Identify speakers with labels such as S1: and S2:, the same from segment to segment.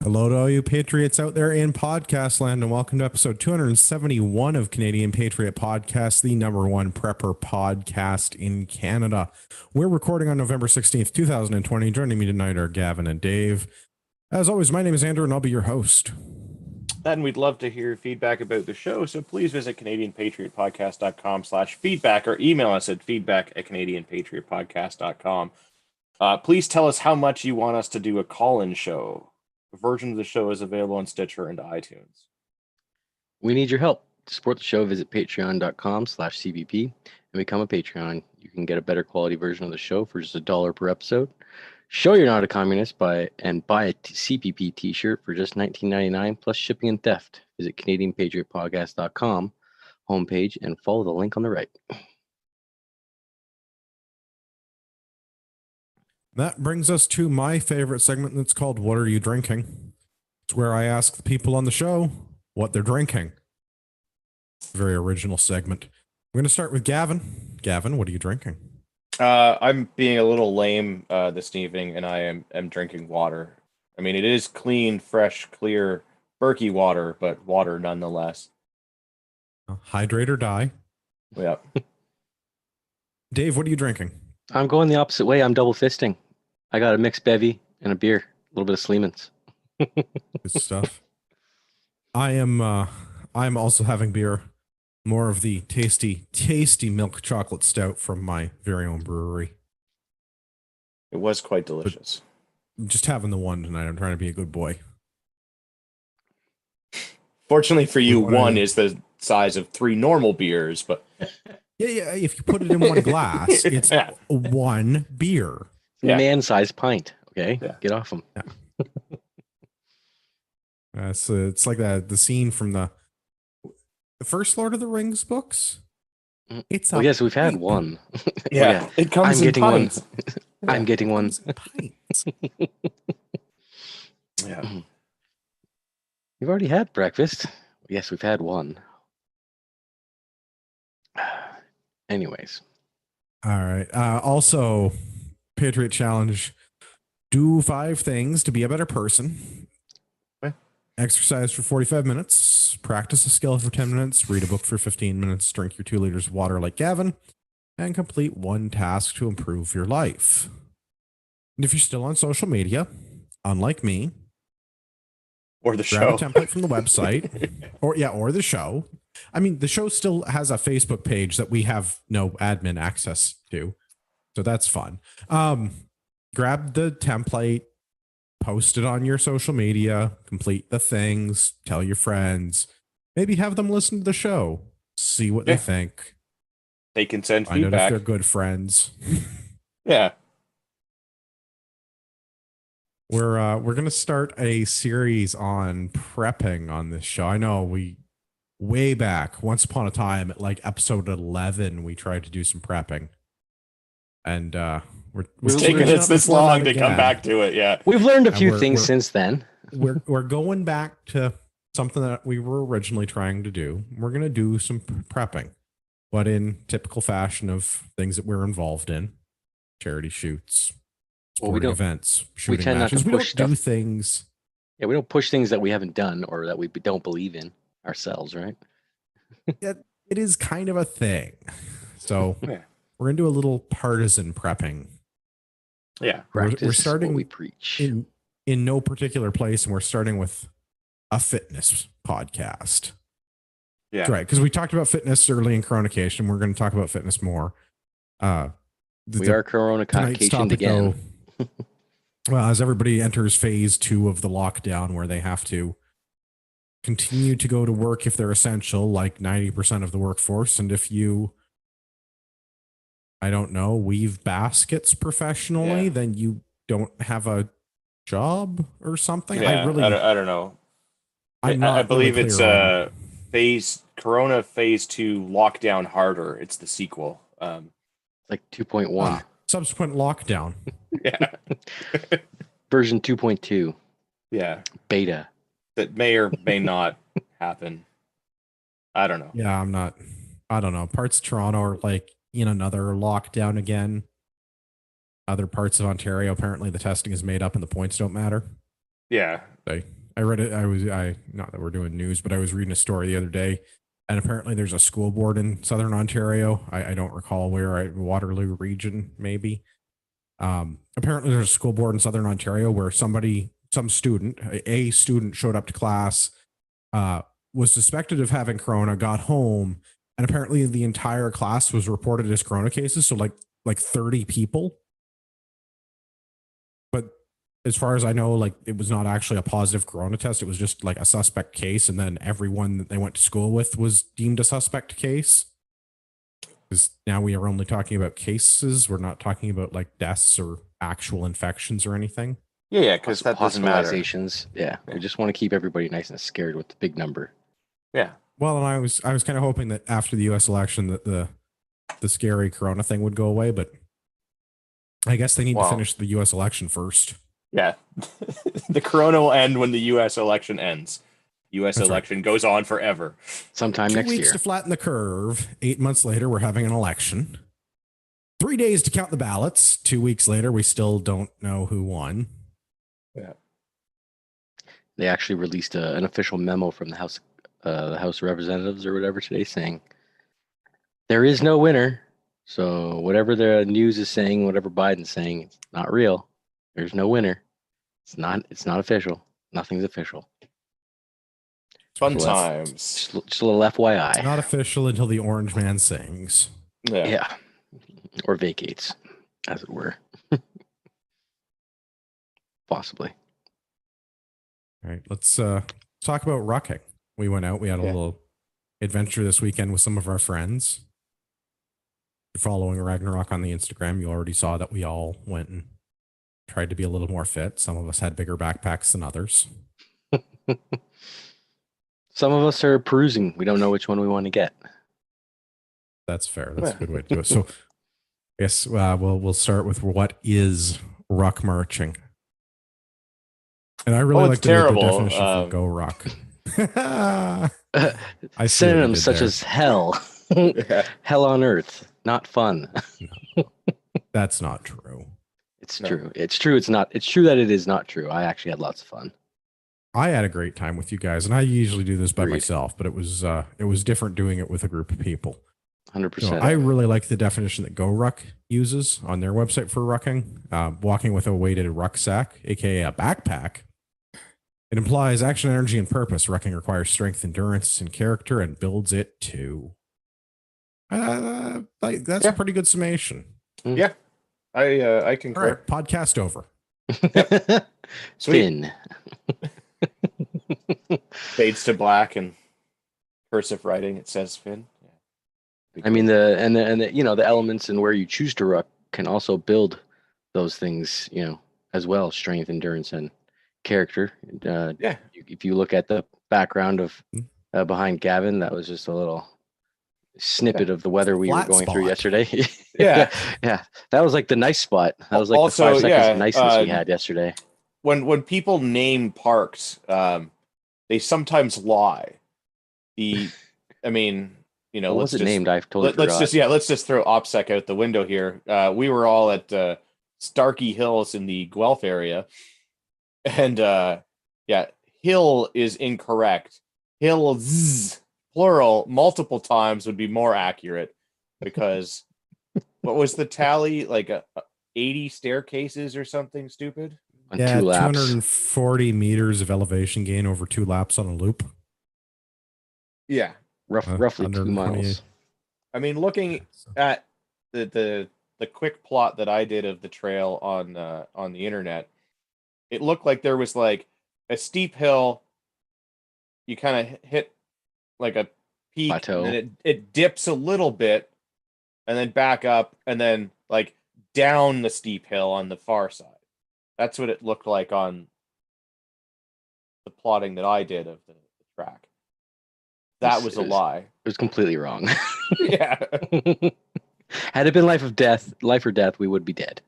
S1: Hello to all you Patriots out there in podcast land, and welcome to episode 271 of Canadian Patriot Podcast, the number one prepper podcast in Canada. We're recording on November 16th, 2020. Joining me tonight are Gavin and Dave. As always, my name is Andrew, and I'll be your host.
S2: And we'd love to hear feedback about the show, so please visit CanadianPatriotPodcast.com/feedback or email us at feedback@CanadianPatriotPodcast.com. Please tell us how much you want us to do a call-in show. A version of the show is available on Stitcher and iTunes.
S3: We need your help. To support the show, visit patreon.com/CBP and become a Patreon. You can get a better quality version of the show for just $1 per episode. Show you're not a communist buy a CPP t-shirt for just $19.99 plus shipping and theft. Visit CanadianPatriotPodcast.com homepage and follow the link on the right.
S1: That brings us to my favorite segment that's called What Are You Drinking? It's where I ask the people on the show what they're drinking. Very original segment. We're going to start with Gavin. Gavin, what are you drinking?
S2: I'm being a little lame this evening, and I am drinking water. I mean, it is clean, fresh, clear, Berkey water, but water nonetheless.
S1: Hydrate or die.
S2: Yeah.
S1: Dave, what are you drinking?
S3: I'm going the opposite way. I'm double fisting. I got a mixed bevy and a beer, a little bit of Sleeman's.
S1: Good stuff. I'm also having beer. More of the tasty milk chocolate stout from my very own brewery.
S2: It was quite delicious.
S1: But just having the one tonight. I'm trying to be a good boy.
S2: Fortunately for you, one is the size of 3 normal beers, but
S1: yeah. If you put it in one glass, it's one beer.
S2: Yeah.
S3: Man-sized pint. Okay,
S2: yeah.
S3: Get off them.
S1: Yeah. So it's like the scene from the first Lord of the Rings books. It's
S3: yes, we've had one.
S2: Yeah, it comes in pints.
S3: I'm getting one.
S1: Pints.
S2: Yeah.
S3: You've already had breakfast. Yes, we've had one. Anyways.
S1: All right. Also, Patriot Challenge. Do 5 things to be a better person. Exercise for 45 minutes. Practice a skill for 10 minutes. Read a book for 15 minutes. Drink your 2 liters of water like Gavin. And complete 1 task to improve your life. And if you're still on social media, unlike me,
S2: Or the
S1: grab
S2: show.
S1: a template from the website. or the show. I mean, the show still has a Facebook page that we have no admin access to. So that's fun. Grab the template, post it on your social media, complete the things, tell your friends, maybe have them listen to the show, see what they think.
S2: They can send
S1: Find out if
S2: feedback.
S1: they're good friends.
S2: Yeah.
S1: We're going to start a series on prepping on this show. I know we way back, once upon a time, at like episode 11, we tried to do some prepping. And
S2: It's taken us this long to come back to it. Yeah.
S3: We've learned a few things since then.
S1: We're going back to something that we were originally trying to do. We're going to do some prepping, but in typical fashion of things that we're involved in, charity shoots, sporting events, shooting
S3: tend
S1: matches.
S3: Not to
S1: we
S3: push
S1: don't do things.
S3: Yeah, we don't push things that we haven't done or that we don't believe in ourselves, right?
S1: It is kind of a thing. So
S2: Yeah.
S1: we're going to do a little partisan prepping.
S2: Yeah.
S1: We're starting
S3: what we preach.
S1: in no particular place, and we're starting with a fitness podcast.
S2: Yeah.
S1: That's right, because we talked about fitness early in Coronacation. We're going to talk about fitness more.
S3: We are Coronacation again.
S1: Well, as everybody enters phase 2 of the lockdown, where they have to continue to go to work if they're essential, like 90% of the workforce, and if you, I don't know, weave baskets professionally, then you don't have a job or something.
S2: Yeah, I don't know. I believe it's Corona phase 2 lockdown harder. It's the sequel.
S3: Like 2.1.
S1: Subsequent lockdown.
S2: Yeah.
S3: Version 2.2.
S2: Yeah.
S3: Beta.
S2: That may or may not happen. I don't know.
S1: Yeah, I don't know. Parts of Toronto are like in another lockdown again. Other parts of Ontario, apparently the testing is made up and the points don't matter.
S2: Yeah.
S1: I read it. Not that we're doing news, but I was reading a story the other day, and apparently there's a school board in Southern Ontario. I don't recall where, Waterloo region, maybe. Apparently there's a school board in Southern Ontario where some student, a student showed up to class, was suspected of having corona, got home, and apparently the entire class was reported as corona cases. So like 30 people. But as far as I know, like it was not actually a positive corona test. It was just like a suspect case. And then everyone that they went to school with was deemed a suspect case. Because now we are only talking about cases. We're not talking about like deaths or actual infections or anything.
S2: Yeah, because that doesn't matter.
S3: Hospitalizations. Yeah, we just want to keep everybody nice and scared with the big number.
S2: Yeah.
S1: Well, and I was kind of hoping that after the U.S. election that the scary corona thing would go away, but I guess they need to finish the U.S. election first.
S2: Yeah. The corona will end when the U.S. election ends. U.S. That's election goes on forever.
S3: Sometime next year.
S1: 2 weeks to flatten the curve. 8 months later, we're having an election. 3 days to count the ballots. 2 weeks later, we still don't know who won.
S2: Yeah.
S3: They actually released an official memo from the House of Representatives or whatever today saying there is no winner. So whatever the news is saying, whatever Biden's saying, it's not real. There's no winner. It's not official. Nothing's official.
S2: Fun times.
S3: Just a little FYI.
S1: It's not official until the orange man sings.
S3: Yeah. Or vacates, as it were. Possibly.
S1: All right, let's talk about rucking. We went out. We had a little adventure this weekend with some of our friends. If you're following Ragnarok on the Instagram, you already saw that we all went and tried to be a little more fit. Some of us had bigger backpacks than others.
S3: Some of us are perusing. We don't know which one we want to get.
S1: That's fair. That's a good way to do it. So, I guess we'll start with what is ruck marching. And I really like the definition for go ruck. I
S3: synonyms such as hell, hell on earth, not fun.
S1: No, that's not true.
S3: It's true. It's true. It's not. It's true that it is not true. I actually had lots of fun.
S1: I had a great time with you guys, and I usually do this by myself, but it was different doing it with a group of people.
S3: 100%.
S1: So I really like the definition that Go Ruck uses on their website for rucking. Walking with a weighted rucksack, aka a backpack. It implies action, energy, and purpose. Rucking requires strength, endurance, and character, and builds it too. That's a pretty good summation.
S2: Yeah, I concur.
S1: All right, podcast over.
S3: Finn.
S2: Fades to black and cursive writing. It says Finn. Yeah.
S3: I mean the elements and where you choose to ruck can also build those things, as well. Strength, endurance, and character. If you look at the background of behind Gavin, that was just a little snippet of the weather we were going through yesterday.
S2: Yeah.
S3: That was like the nice spot. That was like also, the 5 seconds of niceness we had yesterday.
S2: When people name parks, they sometimes lie. What
S3: was it named? I've totally forgot.
S2: Let's just throw OPSEC out the window here. We were all at Starkey Hills in the Guelph area, and hill is incorrect. Hills, plural, multiple times would be more accurate, because what was the tally? Like 80 staircases or something stupid?
S3: On 2 laps.
S1: 240 meters of elevation gain over 2 laps on a loop.
S2: Yeah.
S3: Roughly 2 miles.
S2: I mean, looking at the quick plot that I did of the trail on the internet, it looked like there was like a steep hill. You kind of hit like a peak,
S3: plateau,
S2: and it dips a little bit, and then back up, and then like down the steep hill on the far side. That's what it looked like on the plotting that I did of the track. That was a lie.
S3: It was completely wrong.
S2: Yeah.
S3: Had it been life or death, we would be dead.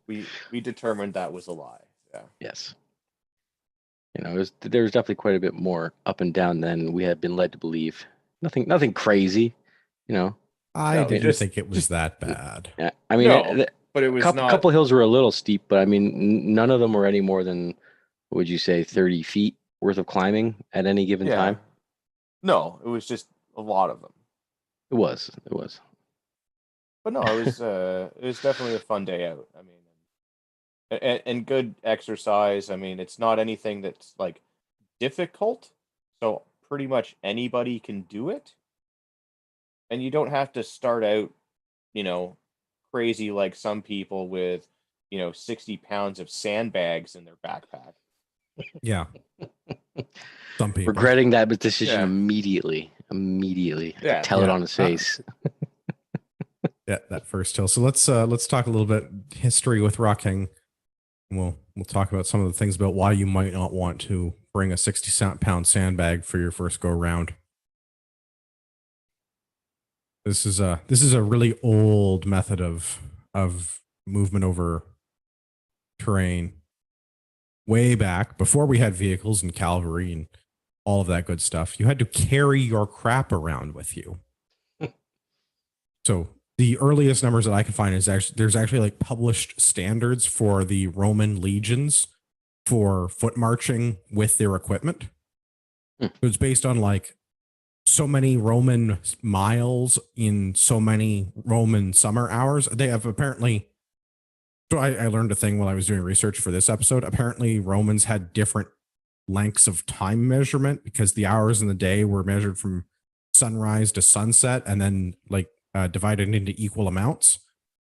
S2: We determined that was a lie. Yeah.
S3: Yes. There was definitely quite a bit more up and down than we had been led to believe. Nothing crazy,
S1: I didn't think it was that bad.
S3: Yeah, I mean,
S2: but it was
S3: couple hills were a little steep, but I mean, none of them were any more than would you say 30 feet worth of climbing at any given time?
S2: No, it was just a lot of them.
S3: It was.
S2: But no, it was definitely a fun day out. I mean, and good exercise. I mean, it's not anything that's like difficult, so pretty much anybody can do it. And you don't have to start out, you know, crazy like some people with, 60 pounds of sandbags in their backpack.
S1: Yeah. Some people.
S3: Regretting that decision
S2: Yeah.
S3: immediately.
S2: Yeah.
S3: Tell it on his face.
S1: Yeah, that first hill. So let's talk a little bit history with rucking. We'll talk about some of the things about why you might not want to bring a 60-pound sandbag for your first go round. This is a really old method of movement over terrain. Way back before we had vehicles and cavalry and all of that good stuff, you had to carry your crap around with you. So the earliest numbers that I can find is there's actually like published standards for the Roman legions for foot marching with their equipment. So it's based on like so many Roman miles in so many Roman summer hours. They have apparently, so I learned a thing while I was doing research for this episode. Apparently Romans had different lengths of time measurement because the hours in the day were measured from sunrise to sunset and then like divided into equal amounts.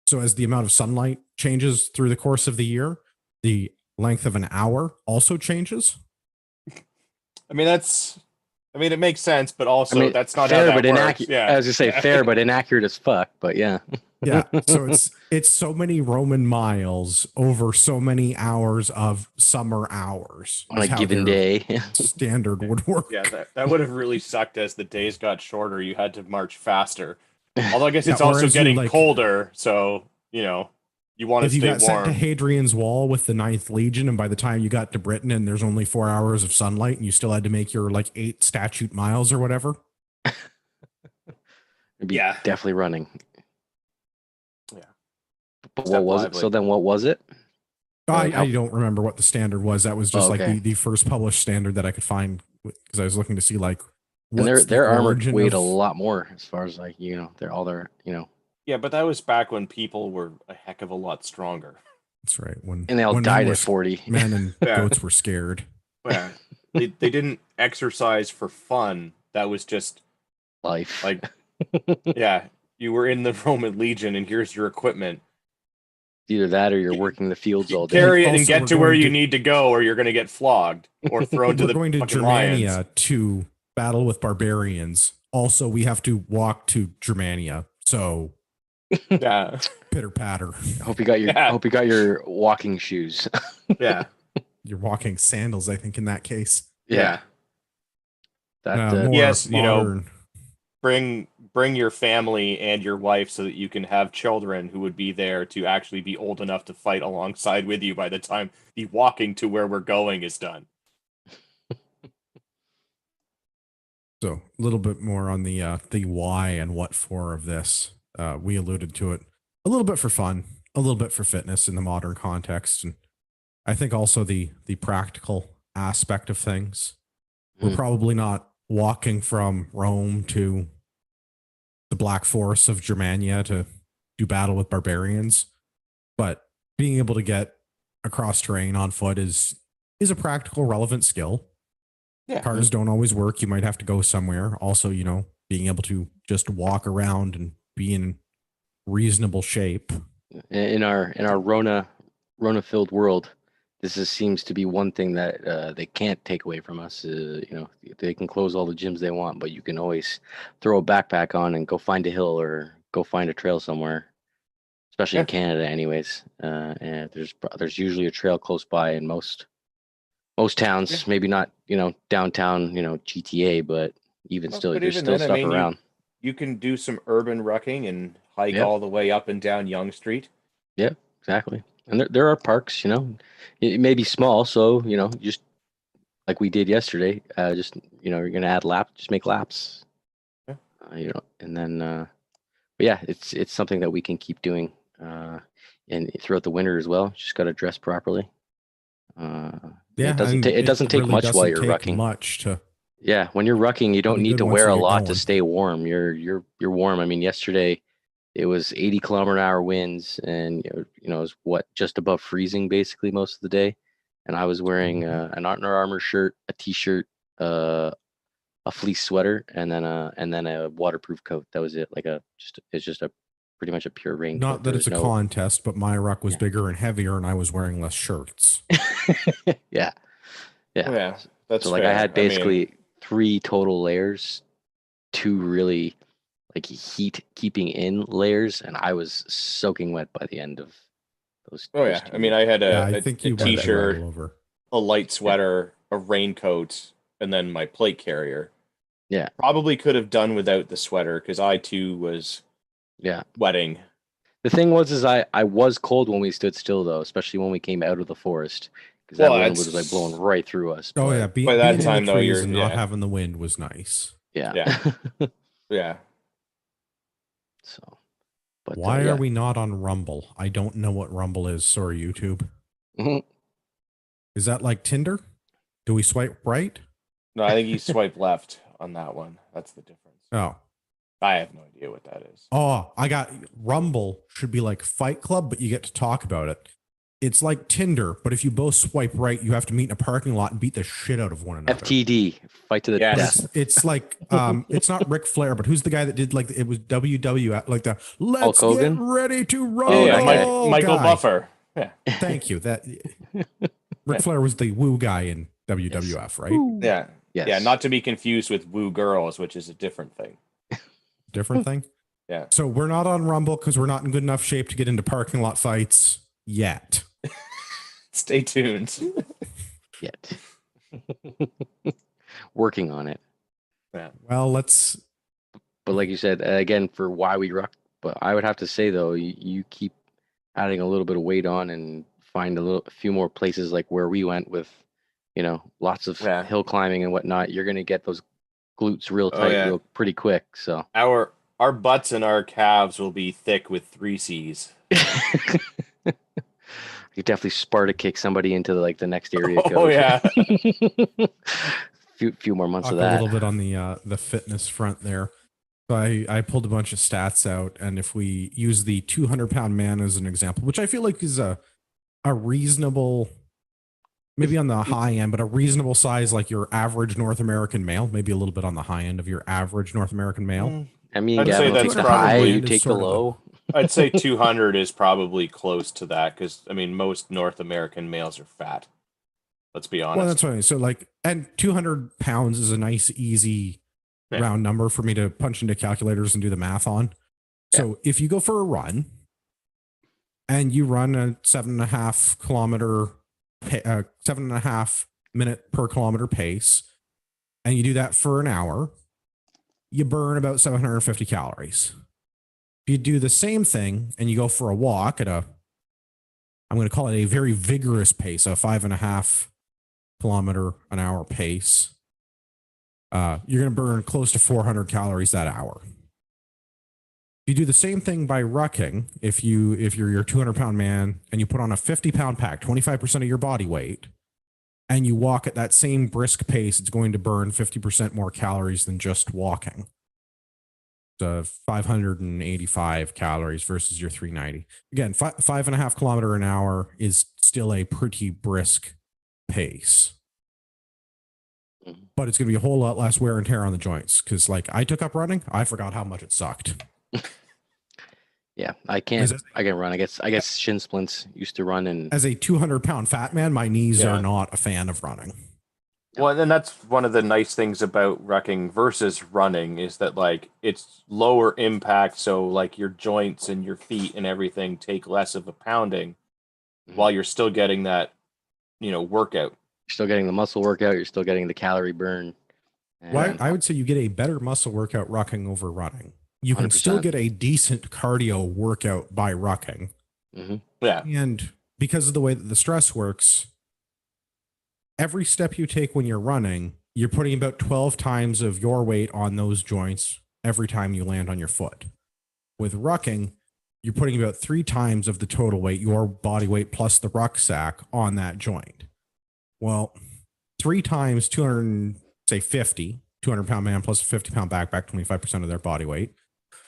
S1: So as the amount of sunlight changes through the course of the year, the length of an hour also changes.
S2: I mean, it makes sense, but also that's not
S3: fair,
S2: how that
S3: but
S2: works. Yeah.
S3: I was gonna say fair, but inaccurate as fuck. But yeah.
S1: Yeah. So it's so many Roman miles over so many hours of summer hours
S3: on a given day.
S1: Standard would work.
S2: Yeah, that would have really sucked as the days got shorter. You had to march faster. Although I guess it's also getting colder, so you want to stay warm. If you got sent to
S1: Hadrian's Wall with the 9th Legion, and by the time you got to Britain and there's only 4 hours of sunlight, and you still had to make your like 8 statute miles or whatever,
S3: it'd be definitely running.
S2: Yeah.
S3: But what was it? So then, what was it?
S1: I don't remember what the standard was. That was just like the first published standard that I could find because I was looking to see like.
S3: And their armor weighed a lot more as far as like, they're all their,
S2: Yeah, but that was back when people were a heck of a lot stronger.
S1: That's right.
S3: And they all died at 40.
S1: Men and goats were scared.
S2: Yeah. They didn't exercise for fun. That was just
S3: life.
S2: Like, yeah, you were in the Roman Legion and here's your equipment.
S3: Either that or you're working the fields all day.
S2: Carry it and get to where you need to go or you're going to get flogged or thrown to the
S1: going to Germania to battle with barbarians. Also, we have to walk to Germania. So
S2: yeah,
S3: pitter patter. Hope you got your walking shoes.
S2: Yeah,
S1: your walking sandals. I think in that case.
S2: Yeah.
S1: Yes,
S2: modern. Bring your family and your wife so that you can have children who would be there to actually be old enough to fight alongside with you by the time the walking to where we're going is done.
S1: So a little bit more on the why and what for of this. We alluded to it a little bit for fun, a little bit for fitness in the modern context. And I think also the practical aspect of things. We're probably not walking from Rome to the Black Forest of Germania to do battle with barbarians, but being able to get across terrain on foot is a practical, relevant skill.
S2: Yeah.
S1: Cars don't always work. You might have to go somewhere. Also, being able to just walk around and be in reasonable shape.
S3: In our Rona filled world, this seems to be one thing that they can't take away from us. They can close all the gyms they want, but you can always throw a backpack on and go find a hill or go find a trail somewhere. Especially in Canada, anyways. And there's usually a trail close by in most towns. Maybe not downtown GTA, but even still, there's still stuff around.
S2: You can do some urban rucking and hike all the way up and down Yonge Street.
S3: Yeah, exactly. And there are parks, it may be small. So, just like we did yesterday, you're going to add laps, just make laps, and then, but yeah, it's something that we can keep doing, and throughout the winter as well. Just got to dress properly.
S1: Yeah,
S3: it doesn't take
S1: really
S3: much while
S1: doesn't
S3: you're
S1: take
S3: rucking.
S1: much to.
S3: Yeah, when you're rucking, you don't
S1: Pretty
S3: need
S1: good
S3: to
S1: once
S3: wear
S1: you
S3: a
S1: get
S3: lot to
S1: going.
S3: stay warm. You're warm. I mean, yesterday it was 80-kilometer-an-hour winds, and it was just above freezing basically most of the day. And I was wearing an Under Armour shirt, a t-shirt, a fleece sweater, and then a waterproof coat. That was it. It's just a pretty much a pure raincoat.
S1: Not that it's a contest, but my ruck was bigger and heavier, and I was wearing less shirts.
S3: Yeah.
S2: That's
S3: so like
S2: fair.
S3: I had basically 3 total layers, 2 really like heat keeping in layers, and I was soaking wet by the end of those.
S2: Oh
S3: those
S2: yeah,
S3: 2
S2: I mean, I had
S1: I
S2: a
S1: think you went
S2: t-shirt,
S1: all over.
S2: a light sweater, a raincoat, and then my plate carrier.
S3: Yeah,
S2: Probably could have done without the sweater because I too was wetting.
S3: The thing was I was cold when we stood still though, especially when we came out of the forest, because that wind was like blowing right through us.
S1: Oh yeah,
S2: by that
S1: being
S2: time
S1: in the
S2: though,
S1: trees
S2: you're
S1: and not having the wind was nice.
S3: Yeah.
S2: Yeah.
S3: So, but
S1: why are we not on Rumble? I don't know what Rumble is. Sorry, YouTube.
S3: Mhm.
S1: Is that like Tinder? Do we swipe right?
S2: No, I think you swipe left on that one. That's the difference.
S1: Oh.
S2: I have no idea what that is.
S1: Oh, I got Rumble should be like Fight Club, but you get to talk about it. It's like Tinder, but if you both swipe right, you have to meet in a parking lot and beat the shit out of one another.
S3: FTD, fight to the death.
S1: It's like it's not Ric Flair, but who's the guy that did like it was WWF, like the let's
S3: Hulk
S1: get
S3: Hogan?
S1: ready to rumble.
S2: Michael
S1: guy.
S2: Buffer. Yeah.
S1: Thank you. That Ric Flair was the woo guy in WWF, right?
S2: Yeah.
S3: Yes.
S2: Yeah, not to be confused with Woo Girls, which is a different thing.
S1: Different thing?
S2: Yeah.
S1: So we're not on Rumble because we're not in good enough shape to get into parking lot fights yet.
S2: Stay tuned.
S3: Yet. Working on it.
S2: Yeah.
S1: Well, let's.
S3: But like you said, again, for why we ruck, but I would have to say though, you keep adding a little bit of weight on and find a few more places like where we went with, lots of hill climbing and whatnot. You're gonna get those glutes real tight, real pretty quick. So
S2: our butts and our calves will be thick with 3 C's.
S3: You definitely Sparta kick somebody into the next area code.
S2: Oh yeah.
S3: few more months
S1: Talk
S3: of that.
S1: a little bit on the fitness front there. So I pulled a bunch of stats out, and if we use the 200-pound man as an example, which I feel like is a reasonable, maybe on the high end, but a reasonable size, like your average North American male, maybe a little bit on the high end of your average North American male.
S3: I mean,
S2: I'd say that's
S3: take the high,
S2: probably
S3: you take the low.
S2: I'd say 200 is probably close to that because I mean most North American males are fat. Let's be honest.
S1: Well, that's what I mean. So and 200 pounds is a nice, easy round number for me to punch into calculators and do the math on. Yeah. So if you go for a run and you run a 7.5 kilometer, 7.5 minute per kilometer pace, and you do that for an hour, you burn about 750 calories. If you do the same thing and you go for a walk at I'm going to call it a very vigorous pace, a 5.5 kilometer an hour pace, you're going to burn close to 400 calories that hour. If you do the same thing by rucking, if you're your 200-pound man and you put on a 50-pound pack, 25% of your body weight, and you walk at that same brisk pace, it's going to burn 50% more calories than just walking. 585 calories versus your 390. Again, 5.5 kilometer an hour is still a pretty brisk pace, but it's going to be a whole lot less wear and tear on the joints. Because I took up running, I forgot how much it sucked.
S3: Yeah, I can't run. I guess shin splints. Used to run, and
S1: as a 200-pound fat man, my knees are not a fan of running.
S2: Well, and that's one of the nice things about rucking versus running is that it's lower impact, so your joints and your feet and everything take less of a pounding, while you're still getting that, workout.
S3: You're still getting the muscle workout. You're still getting the calorie burn.
S1: Well, I would say you get a better muscle workout rucking over running. You can
S3: 100%.
S1: still get a decent cardio workout by rucking.
S3: Mm-hmm.
S2: Yeah,
S1: and because of the way that the stress works, every step you take when you're running, you're putting about 12 times of your weight on those joints every time you land on your foot. With rucking, you're putting about 3 times of the total weight, your body weight plus the rucksack, on that joint. Well, 3 times 200, say 50, 200-pound man plus a 50-pound backpack, 25% of their body weight.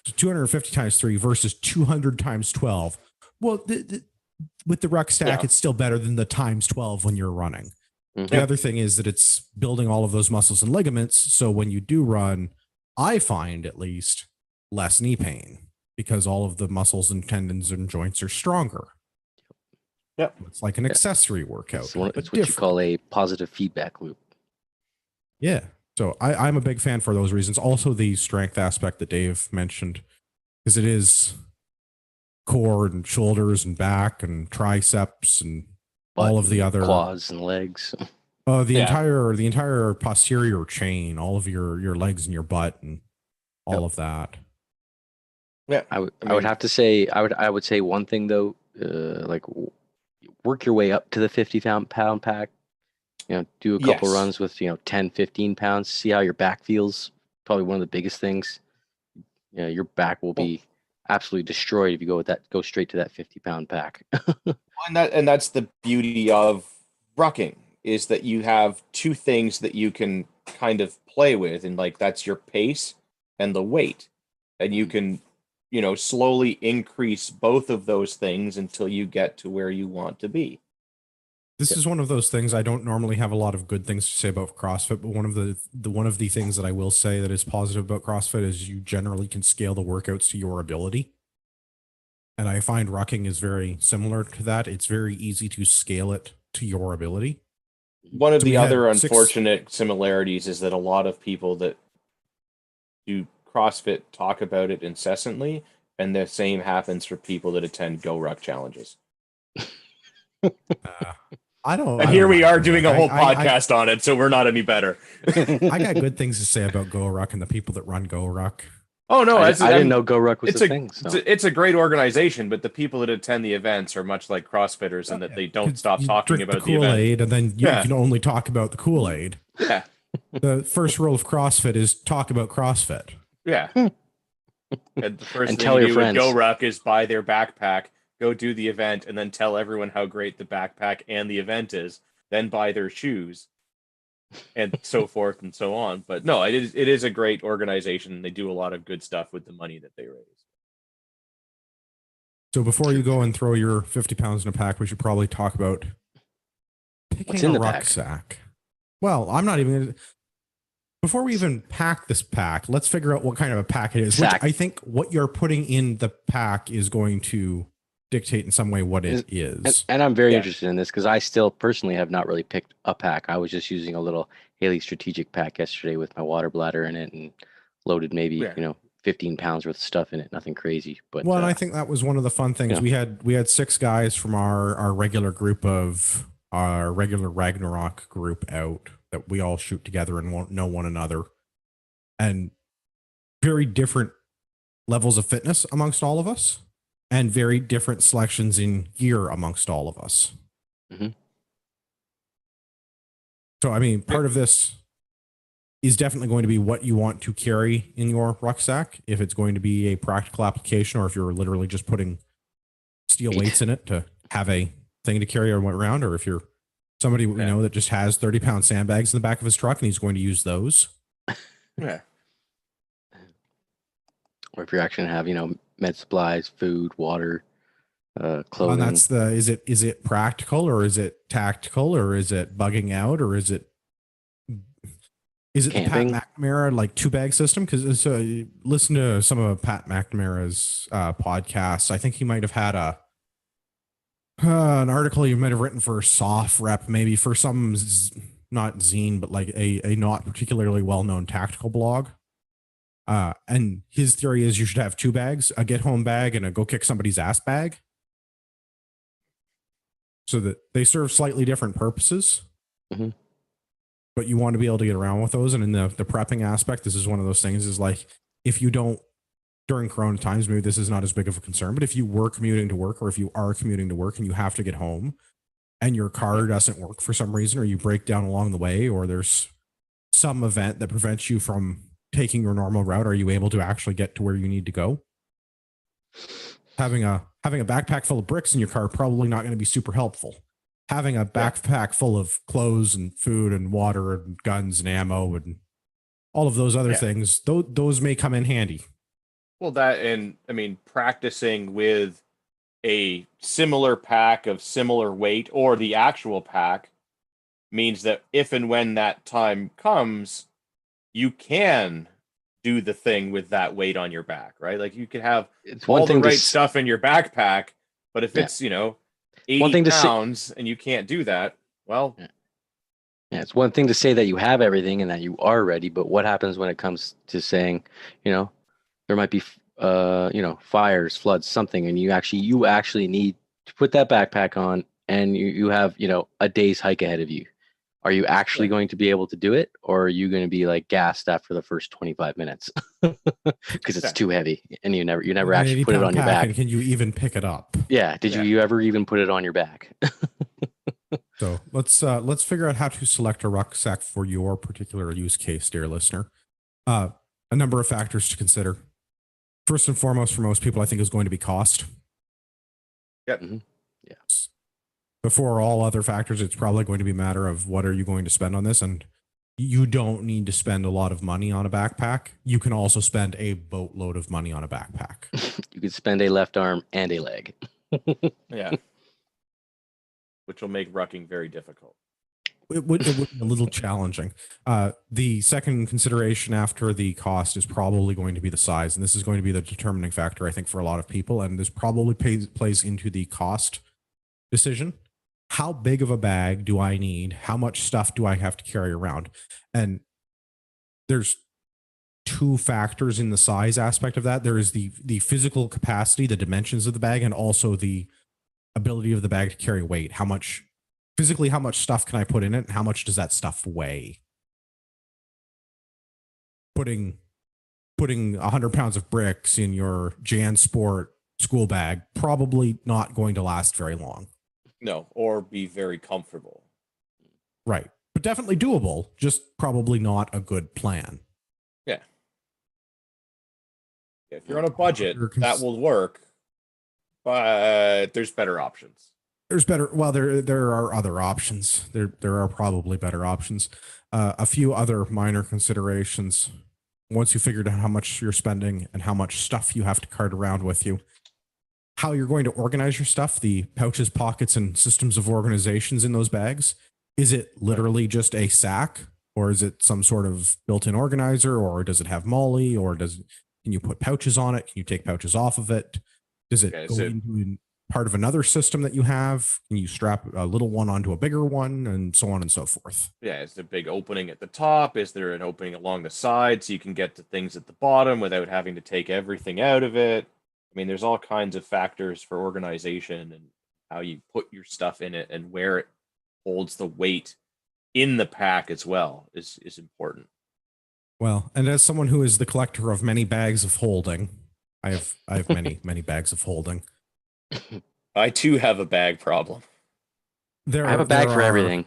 S1: So 250 times 3 versus 200 times 12. Well, with the ruck stack, it's still better than the times 12 when you're running. The other thing is that it's building all of those muscles and ligaments. So when you do run, I find at least less knee pain because all of the muscles and tendons and joints are stronger.
S2: Yep.
S1: It's like an accessory workout.
S3: It's what you call a positive feedback loop.
S1: Yeah. So I'm a big fan for those reasons. Also the strength aspect that Dave mentioned, because it is core and shoulders and back and triceps and all of the other
S3: quads and legs.
S1: The entire posterior chain, all of your legs and your butt and all of that.
S3: Yeah. I would have to say, I would say one thing though, like work your way up to the 50-pound pack, do a couple runs with, 10, 15 pounds, see how your back feels. Probably one of the biggest things. Your back will be absolutely destroyed if you go straight to that 50-pound pack.
S2: and that's the beauty of rucking, is that you have two things that you can kind of play with, and like that's your pace and the weight, and you can slowly increase both of those things until you get to where you want to be.
S1: This is one of those things. I don't normally have a lot of good things to say about CrossFit, but one of the things that I will say that is positive about CrossFit is you generally can scale the workouts to your ability. And I find rucking is very similar to that. It's very easy to scale it to your ability.
S2: One of the other unfortunate similarities is that a lot of people that do CrossFit talk about it incessantly, and the same happens for people that attend Go Ruck challenges. And here we are doing a whole podcast on it, so we're not any better.
S1: I got good things to say about Go Ruck and the people that run Go Ruck.
S2: Oh no,
S3: I didn't know Go Ruck was a thing. So.
S2: It's a great organization, but the people that attend the events are much like CrossFitters in that they don't stop talking about the
S1: Kool-Aid, and then you can only talk about the Kool-Aid.
S2: Yeah.
S1: The first rule of CrossFit is talk about CrossFit.
S2: Yeah. And the first thing you do with Go Ruck is buy their backpack, go do the event, and then tell everyone how great the backpack and the event is, then buy their shoes, and so forth and so on. But no, it is a great organization. They do a lot of good stuff with the money that they raise. So
S1: before you go and throw your 50 pounds in a pack, we should probably talk about picking a rucksack. Well, I'm not even going to... Before we even pack this pack, let's figure out what kind of a pack it is. Which I think what you're putting in the pack is going to dictate in some way what it is.
S3: And I'm very interested in this because I still personally have not really picked a pack. I was just using a little Haley strategic pack yesterday with my water bladder in it and loaded maybe 15 pounds worth of stuff in it. Nothing crazy. But
S1: and I think that was one of the fun things. We had 6 guys from our regular group of our regular Ragnarok group out that we all shoot together and know one another, and very different levels of fitness amongst all of us, and very different selections in gear amongst all of us. Mm-hmm. So, I mean, part of this is definitely going to be what you want to carry in your rucksack. If it's going to be a practical application, or if you're literally just putting steel weights in it to have a thing to carry around, or if you're somebody that just has 30-pound sandbags in the back of his truck and he's going to use those.
S2: Yeah.
S3: Or if you're actually going to have, med supplies, food, water, clothing.
S1: And that's is it practical, or is it tactical, or is it bugging out, or is it
S3: camping?
S1: The Pat McNamara like 2-bag system? Because listen to some of Pat McNamara's podcasts. I think he might have had an article he might have written for Soft Rep, maybe for some not zine, but like a not particularly well-known tactical blog. And his theory is you should have 2 bags, a get home bag and a go kick somebody's ass bag, so that they serve slightly different purposes. Mm-hmm. But you want to be able to get around with those. And in the prepping aspect, this is one of those things is like, if you don't, during Corona times, maybe this is not as big of a concern, but if you were commuting to work, or if you are commuting to work and you have to get home and your car doesn't work for some reason, or you break down along the way, or there's some event that prevents you from taking your normal route, are you able to actually get to where you need to go? Having a backpack full of bricks in your car probably not going to be super helpful. having a backpack full of clothes and food and water and guns and ammo and all of those other things, those may come in handy.
S2: Well, that, and I mean, practicing with a similar pack of similar weight or the actual pack means that if and when that time comes, you can do the thing with that weight on your back, right? Like you could have all the right stuff in your backpack, but if it's, 80 pounds and you can't do that, well.
S3: Yeah, it's one thing to say that you have everything and that you are ready, but what happens when it comes to saying, there might be, fires, floods, something, and you actually need to put that backpack on, and you have, a day's hike ahead of you. Are you actually going to be able to do it, or are you going to be like gassed after the first 25 minutes because it's too heavy and you never actually put it on your back?
S1: And can you even pick it up?
S3: Yeah. Did you ever even put it on your back?
S1: So let's figure out how to select a rucksack for your particular use case, dear listener. A number of factors to consider. First and foremost, for most people, I think is going to be cost.
S2: Yep.
S3: Mm-hmm. Yes.
S1: Before all other factors, it's probably going to be a matter of what are you going to spend on this, and you don't need to spend a lot of money on a backpack. You can also spend a boatload of money on a backpack.
S3: You could spend a left arm and a leg.
S2: Yeah. Which will make rucking very difficult.
S1: It would be a little challenging. The second consideration after the cost is probably going to be the size, and this is going to be the determining factor, I think, for a lot of people, and this probably plays into the cost decision. How big of a bag do I need? How much stuff do I have to carry around? And there's two factors in the size aspect of that. There is the physical capacity, the dimensions of the bag, and also the ability of the bag to carry weight. How much stuff can I put in it? And how much does that stuff weigh? Putting 100 pounds of bricks in your JanSport school bag, probably not going to last very long.
S2: No, or be very comfortable.
S1: Right. But definitely doable, just probably not a good plan.
S2: Yeah. If you're on a budget, that will work, but there's better options.
S1: There are other options. There are probably better options. A few other minor considerations. Once you figured out how much you're spending and how much stuff you have to cart around with you, how you're going to organize your stuff, the pouches, pockets, and systems of organizations in those bags. Is it literally just a sack, or is it some sort of built-in organizer, or does it have MOLLE, or can you put pouches on it? Can you take pouches off of it? Does it go into part of another system that you have? Can you strap a little one onto a bigger one, and so on and so forth?
S2: Yeah, is there a big opening at the top? Is there an opening along the side so you can get to things at the bottom without having to take everything out of it? I mean, there's all kinds of factors for organization and how you put your stuff in it and where it holds the weight in the pack as well is important.
S1: Well, and as someone who is the collector of many bags of holding, I have many bags of holding.
S2: I too have a bag problem.
S3: I have a bag for everything.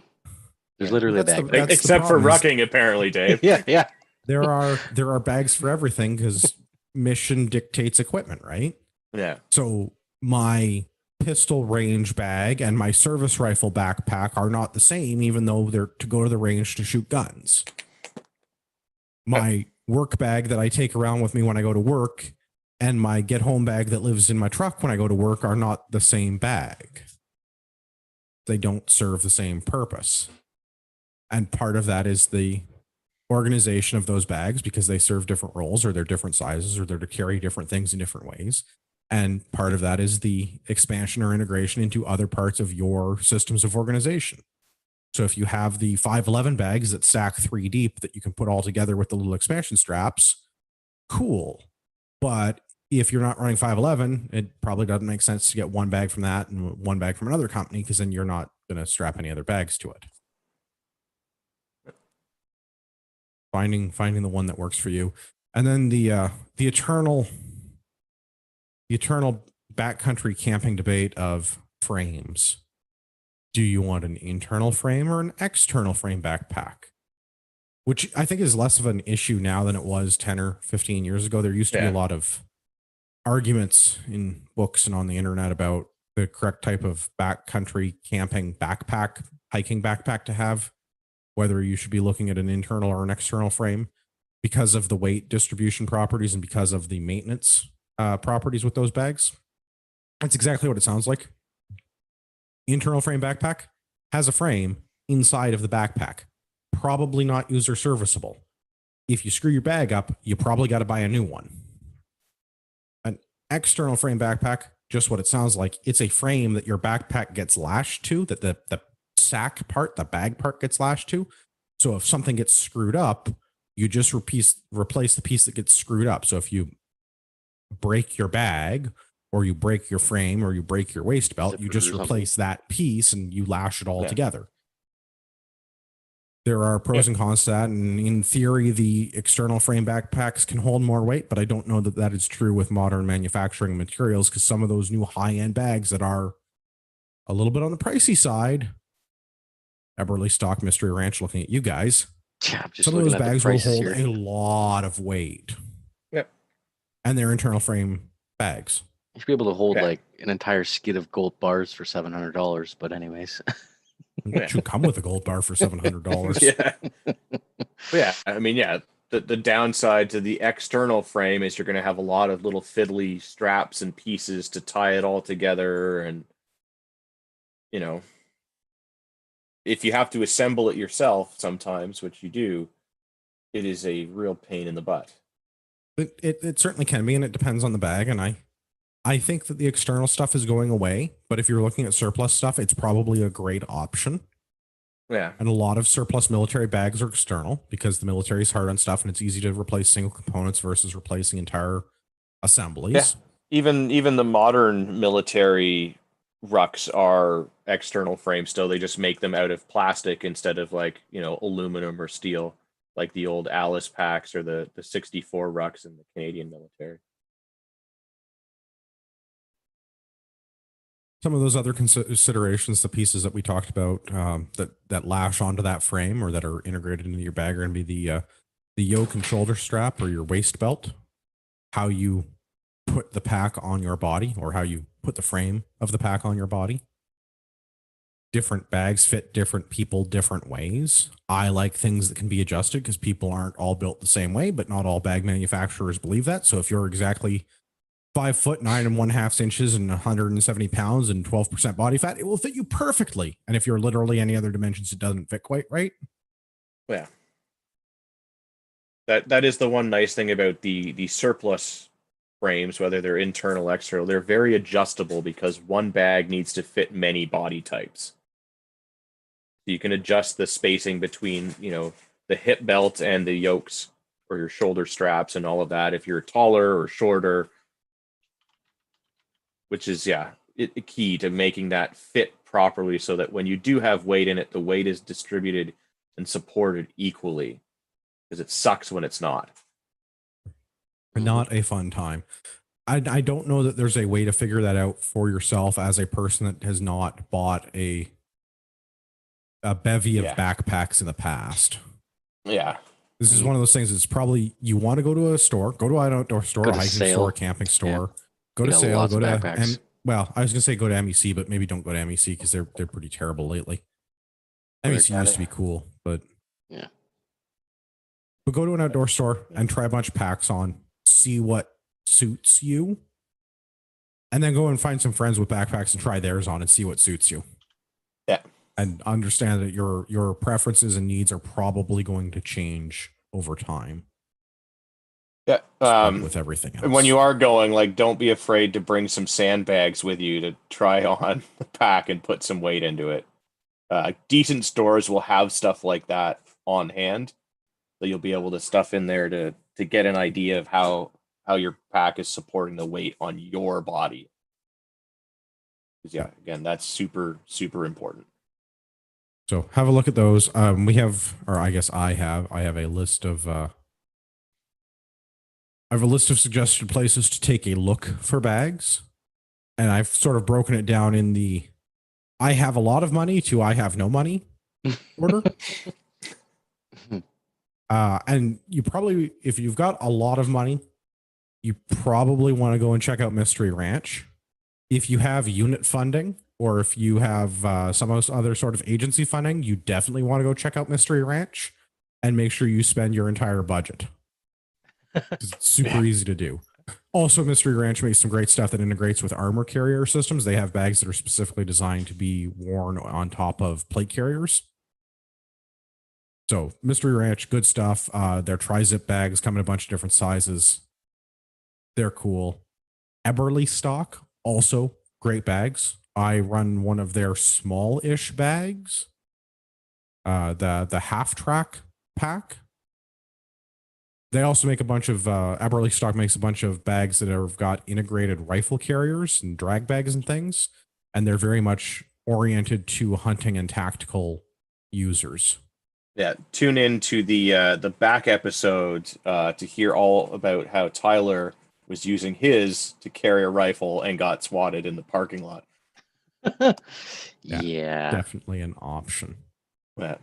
S3: There's literally a bag.
S2: Except for rucking, apparently, Dave.
S3: Yeah.
S1: There are bags for everything because mission dictates equipment, right?
S2: Yeah.
S1: So my pistol range bag and my service rifle backpack are not the same, even though they're to go to the range to shoot guns. My work bag that I take around with me when I go to work and my get home bag that lives in my truck when I go to work are not the same bag. They don't serve the same purpose. And part of that is the organization of those bags because they serve different roles, or they're different sizes, or they're to carry different things in different ways. And part of that is the expansion or integration into other parts of your systems of organization. So if you have the 511 bags that stack 3 deep that you can put all together with the little expansion straps, cool. But if you're not running 511, it probably doesn't make sense to get one bag from that and one bag from another company, because then you're not going to strap any other bags to it. Finding the one that works for you. And then the eternal backcountry camping debate of frames. Do you want an internal frame or an external frame backpack? Which I think is less of an issue now than it was 10 or 15 years ago. There used to be a lot of arguments in books and on the internet about the correct type of backcountry camping backpack, hiking backpack to have, whether you should be looking at an internal or an external frame because of the weight distribution properties and because of the maintenance properties with those bags. That's exactly what it sounds like. Internal frame backpack has a frame inside of the backpack, probably not user serviceable. If you screw your bag up, you probably got to buy a new one. An external frame backpack, just what it sounds like. It's a frame that your backpack gets lashed to, that the sack part, the bag part gets lashed to. So if something gets screwed up, you just replace the piece that gets screwed up. So if you break your bag or you break your frame or you break your waist belt, you just replace that piece and you lash it all together. There are pros and cons to that. And in theory, the external frame backpacks can hold more weight, but I don't know that that is true with modern manufacturing materials, because some of those new high-end bags that are a little bit on the pricey side, Eberly Stock Mystery Ranch looking at you guys.
S3: Yeah, I'm just
S1: some of those bags will hold
S3: here.
S1: a lot of weight.
S2: Yep.
S1: And they're internal frame bags.
S3: You should be able to hold like an entire skid of gold bars for $700. But anyways.
S1: It should come with a gold bar for $700.
S2: Yeah. I mean, the downside to the external frame is you're going to have a lot of little fiddly straps and pieces to tie it all together. And, you know, if you have to assemble it yourself sometimes, which you do, it is a real pain in the butt.
S1: It certainly can be, and it depends on the bag. And I think that the external stuff is going away, but if you're looking at surplus stuff, it's probably a great option.
S2: Yeah.
S1: And a lot of surplus military bags are external because the military is hard on stuff and it's easy to replace single components versus replacing entire assemblies.
S2: Yeah. Even the modern military rucks are external frame still. They just make them out of plastic instead of aluminum or steel, like the old Alice packs or the 64 rucks in the Canadian military.
S1: Some of those other considerations, the pieces that we talked about that lash onto that frame or that are integrated into your bag are going to be the yoke and shoulder strap or your waist belt, how you put the pack on your body or how you put the frame of the pack on your body. Different bags fit different people different ways. I like things that can be adjusted because people aren't all built the same way, but not all bag manufacturers believe that. So if you're exactly 5 foot 9 1/2 inches and 170 pounds and 12% body fat, it will fit you perfectly. And if you're literally any other dimensions, it doesn't fit quite right.
S2: Yeah. That is the one nice thing about the surplus frames, whether they're internal, external, they're very adjustable because one bag needs to fit many body types. You can adjust the spacing between, the hip belt and the yokes or your shoulder straps and all of that. If you're taller or shorter, which is, key to making that fit properly so that when you do have weight in it, the weight is distributed and supported equally, because it sucks when it's not.
S1: Not a fun time. I don't know that there's a way to figure that out for yourself as a person that has not bought a bevy of backpacks in the past.
S2: Yeah.
S1: This is one of those things that's probably, you want to go to a store, go to an outdoor store, a hiking store, a camping store, go to Sale, go to, I was going to say go to MEC, but maybe don't go to MEC because they're pretty terrible lately. MEC used to be cool, but go to an outdoor store and try a bunch of packs on, see what suits you, and then go and find some friends with backpacks and try theirs on and see what suits you.
S2: Yeah.
S1: And understand that your preferences and needs are probably going to change over time.
S2: Yeah.
S1: With everything else.
S2: And when you are going, don't be afraid to bring some sandbags with you to try on the pack and put some weight into it. Decent stores will have stuff like that on hand that you'll be able to stuff in there to get an idea of how your pack is supporting the weight on your body. Because again, that's super, super important.
S1: So have a look at those. We have, or I guess I have a list of suggested places to take a look for bags. And I've sort of broken it down in the I have a lot of money to I have no money order. And you probably, if you've got a lot of money, you probably want to go and check out Mystery Ranch If you have unit funding or if you have some other sort of agency funding, you definitely want to go check out Mystery Ranch and make sure you spend your entire budget. It's super easy to do. Also, Mystery Ranch makes some great stuff that integrates with armor carrier systems. They have bags that are specifically designed to be worn on top of plate carriers. So Mystery Ranch, good stuff. Their tri-zip bags come in a bunch of different sizes. They're cool. Eberly stock, also great bags. I run one of their small-ish bags. The half track pack. They also make a bunch of Eberly stock makes a bunch of bags that have got integrated rifle carriers and drag bags and things, and they're very much oriented to hunting and tactical users.
S2: Yeah, tune in to the back episode to hear all about how Tyler was using his to carry a rifle and got swatted in the parking lot.
S3: Yeah.
S1: Definitely an option.
S2: Yeah.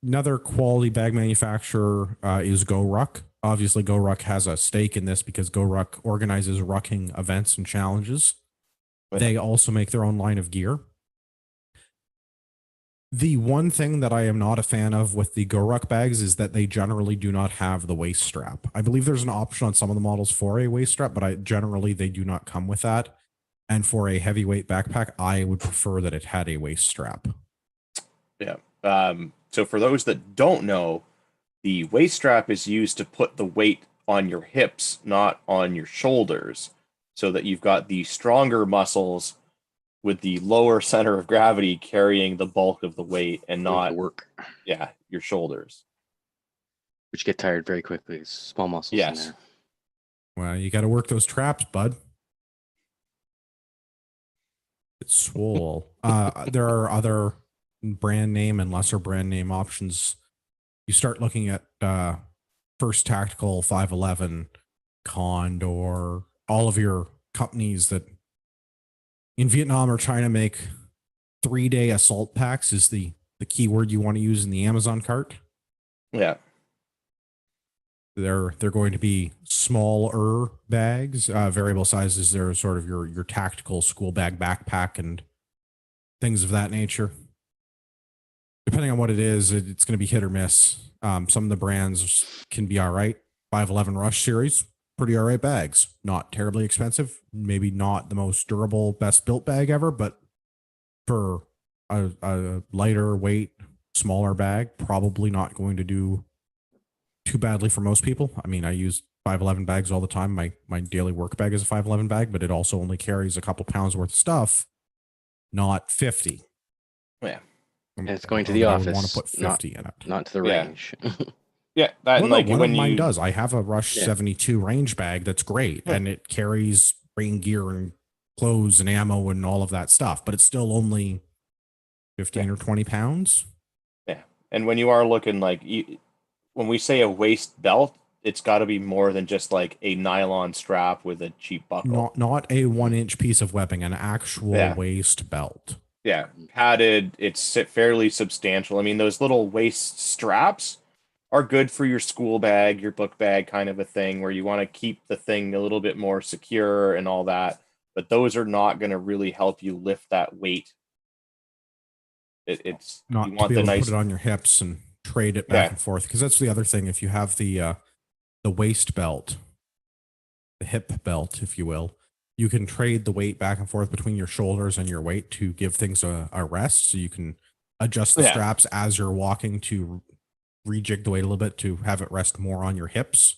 S1: Another quality bag manufacturer is GoRuck. Obviously, GoRuck has a stake in this because GoRuck organizes rucking events and challenges.
S2: Yeah.
S1: They also make their own line of gear. The one thing that I am not a fan of with the GoRuck bags is that they generally do not have the waist strap. I believe there's an option on some of the models for a waist strap, but generally they do not come with that. And for a heavyweight backpack, I would prefer that it had a waist strap.
S2: Yeah. So for those that don't know, the waist strap is used to put the weight on your hips, not on your shoulders, so that you've got the stronger muscles with the lower center of gravity carrying the bulk of the weight and not your shoulders,
S3: which get tired very quickly. Small muscles.
S2: Yes.
S3: In there.
S1: Well, you got to work those traps, bud. It's swole. There are other brand name and lesser brand name options. You start looking at First Tactical, 511, Condor, all of your companies that in Vietnam are trying to make 3-day assault packs is the keyword you want to use in the Amazon cart.
S2: Yeah.
S1: They're going to be smaller bags, variable sizes. They're sort of your tactical school bag backpack and things of that nature. Depending on what it is, it's going to be hit or miss. Some of the brands can be all right. 511 Rush series, pretty all right bags. Not terribly expensive. Maybe not the most durable, best built bag ever, but for a lighter weight, smaller bag, probably not going to do too badly for most people. I mean, I use 511 bags all the time. My daily work bag is a 511 bag, but it also only carries a couple pounds worth of stuff, not 50.
S2: Yeah.
S3: And it's going to the office.
S1: I want to put 50 in it.
S3: Not to the range.
S2: Yeah, that
S1: well,
S2: like
S1: one
S2: when
S1: of mine
S2: you
S1: does. I have a Rush 72 range bag that's great, and it carries rain gear and clothes and ammo and all of that stuff, but it's still only 15 or 20 pounds.
S2: Yeah, and when you are looking like when we say a waist belt, it's got to be more than just like a nylon strap with a cheap buckle.
S1: Not a 1-inch piece of webbing, an actual waist belt.
S2: Yeah, padded. It's fairly substantial. I mean, those little waist straps are good for your school bag, your book bag kind of a thing, where you want to keep the thing a little bit more secure and all that. But those are not going to really help you lift that weight. It's
S1: not
S2: you want
S1: to be
S2: the
S1: able
S2: nice
S1: to put it on your hips and trade it back and forth, because that's the other thing. If you have the waist belt, the hip belt, if you will, you can trade the weight back and forth between your shoulders and your weight to give things a rest. So you can adjust the straps as you're walking to rejig the weight a little bit to have it rest more on your hips.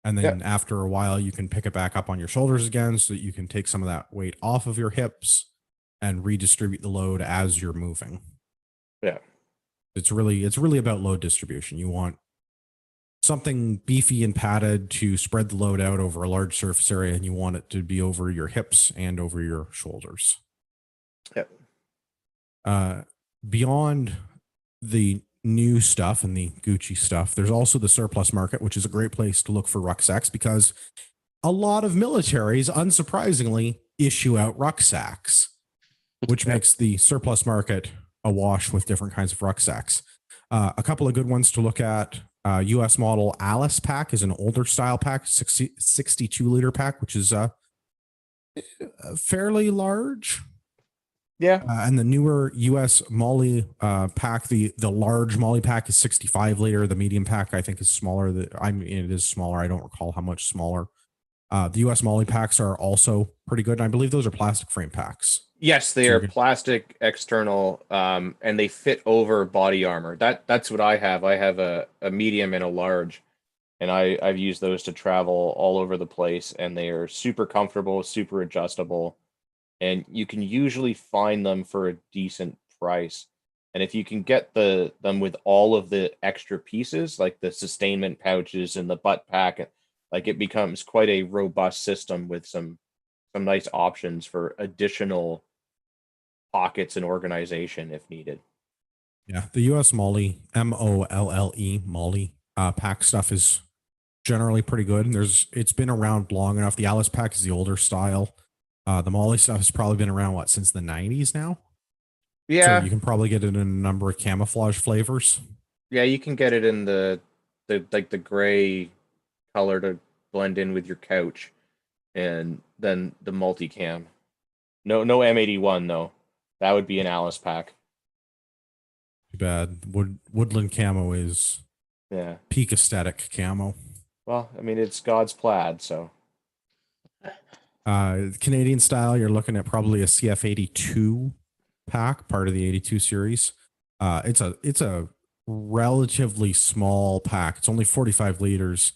S1: And then after a while, you can pick it back up on your shoulders again so that you can take some of that weight off of your hips and redistribute the load as you're moving.
S2: Yeah.
S1: It's really about load distribution. You want something beefy and padded to spread the load out over a large surface area, and you want it to be over your hips and over your shoulders.
S2: Yep.
S1: Beyond the new stuff and the Gucci stuff, there's also the surplus market, which is a great place to look for rucksacks because a lot of militaries, unsurprisingly, issue out rucksacks, which makes the surplus market awash with different kinds of rucksacks. A couple of good ones to look at. US model Alice pack is an older style pack, 62 liter pack, which is Fairly large.
S2: Yeah.
S1: And the newer US Molly pack, the large Molly pack is 65 liter. The medium pack, I think, is smaller. I mean, it is smaller. I don't recall how much smaller. The US Molly packs are also pretty good. And I believe those are plastic frame packs.
S2: Yes, they
S1: So
S2: are
S1: you're good.
S2: plastic external, and they fit over body armor. That's what I have. I have a medium and a large, and I've used those to travel all over the place, and they are super comfortable, super adjustable, and you can usually find them for a decent price. And if you can get them with all of the extra pieces, like the sustainment pouches and the butt pack, like it becomes quite a robust system with some nice options for additional pockets and organization if needed.
S1: Yeah, the US Molly, Molle, Molly pack stuff is generally pretty good. And it's been around long enough. The Alice pack is the older style. The Molly stuff has probably been around since the 90s now. So
S2: Yeah,
S1: you can probably get it in a number of camouflage flavors.
S2: yeah, you can get it in the gray color to blend in with your couch, and then the multicam. No M81 though. That would be an Alice pack.
S1: Too bad. Woodland camo is
S2: Yeah.
S1: peak aesthetic camo.
S2: Well, I mean it's God's plaid, so
S1: Canadian style, you're looking at probably a CF82 pack, part of the 82 series. It's a relatively small pack. It's only 45 liters.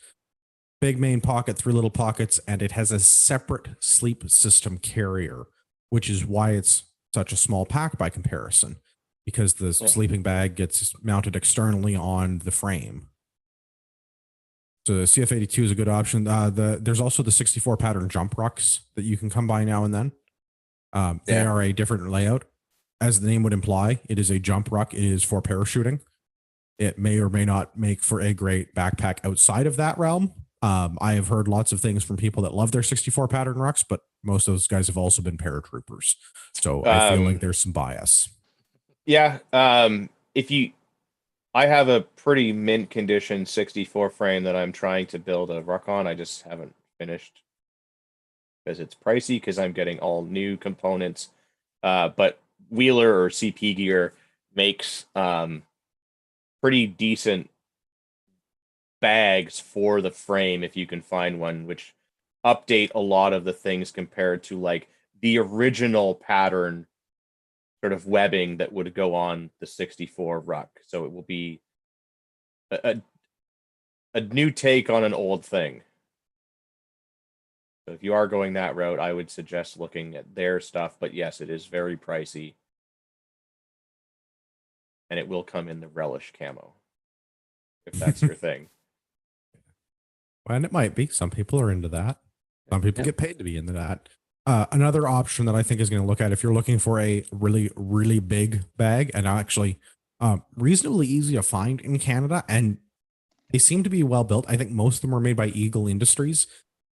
S1: Big main pocket, 3 little pockets, and it has a separate sleep system carrier, which is why it's such a small pack by comparison, because the
S2: yeah.
S1: sleeping bag gets mounted externally on the frame. So the CF82 is a good option. There's also the 64 pattern jump rucks that you can come by now and then. They
S2: Yeah.
S1: are a different layout. As the name would imply, it is a jump ruck. It is for parachuting. It may or may not make for a great backpack outside of that realm. I have heard lots of things from people that love their 64 pattern rucks, but most of those guys have also been paratroopers. So I feel like there's some bias.
S2: Yeah. If you I have a pretty mint condition 64 frame that I'm trying to build a ruck on. I just haven't finished because it's pricey because I'm getting all new components. But Wheeler or CP Gear makes pretty decent bags for the frame if you can find one, which update a lot of the things compared to like the original pattern sort of webbing that would go on the 64 ruck. So it will be a new take on an old thing. So if you are going that route, I would suggest looking at their stuff. But yes, it is very pricey. And it will come in the relish camo. If that's your thing.
S1: And it might be. Some people are into that. Some people get paid to be into that. Another option that I think is going to look at if you're looking for a really, really big bag and actually reasonably easy to find in Canada, and they seem to be well built. I think most of them are made by Eagle Industries.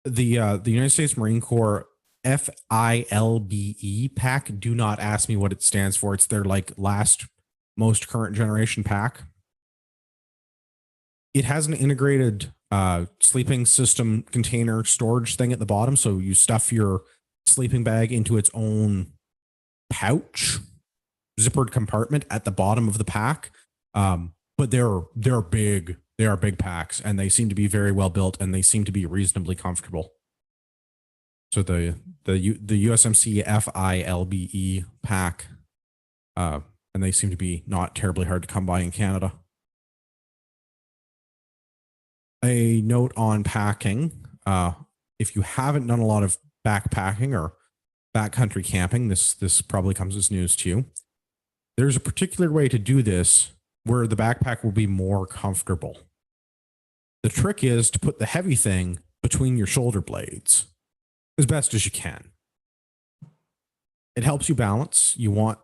S1: The United States Marine Corps FILBE pack. Do not ask me what it stands for. It's their like last most current generation pack. It has an integrated sleeping system container storage thing at the bottom. So you stuff your sleeping bag into its own pouch, zippered compartment at the bottom of the pack. But they're big. They are big packs, and they seem to be very well built, and they seem to be reasonably comfortable. So the USMC FILBE pack, and they seem to be not terribly hard to come by in Canada. A note on packing: if you haven't done a lot of backpacking or backcountry camping, this probably comes as news to you. There's a particular way to do this where the backpack will be more comfortable. The trick is to put the heavy thing between your shoulder blades as best as you can. It helps you balance. You want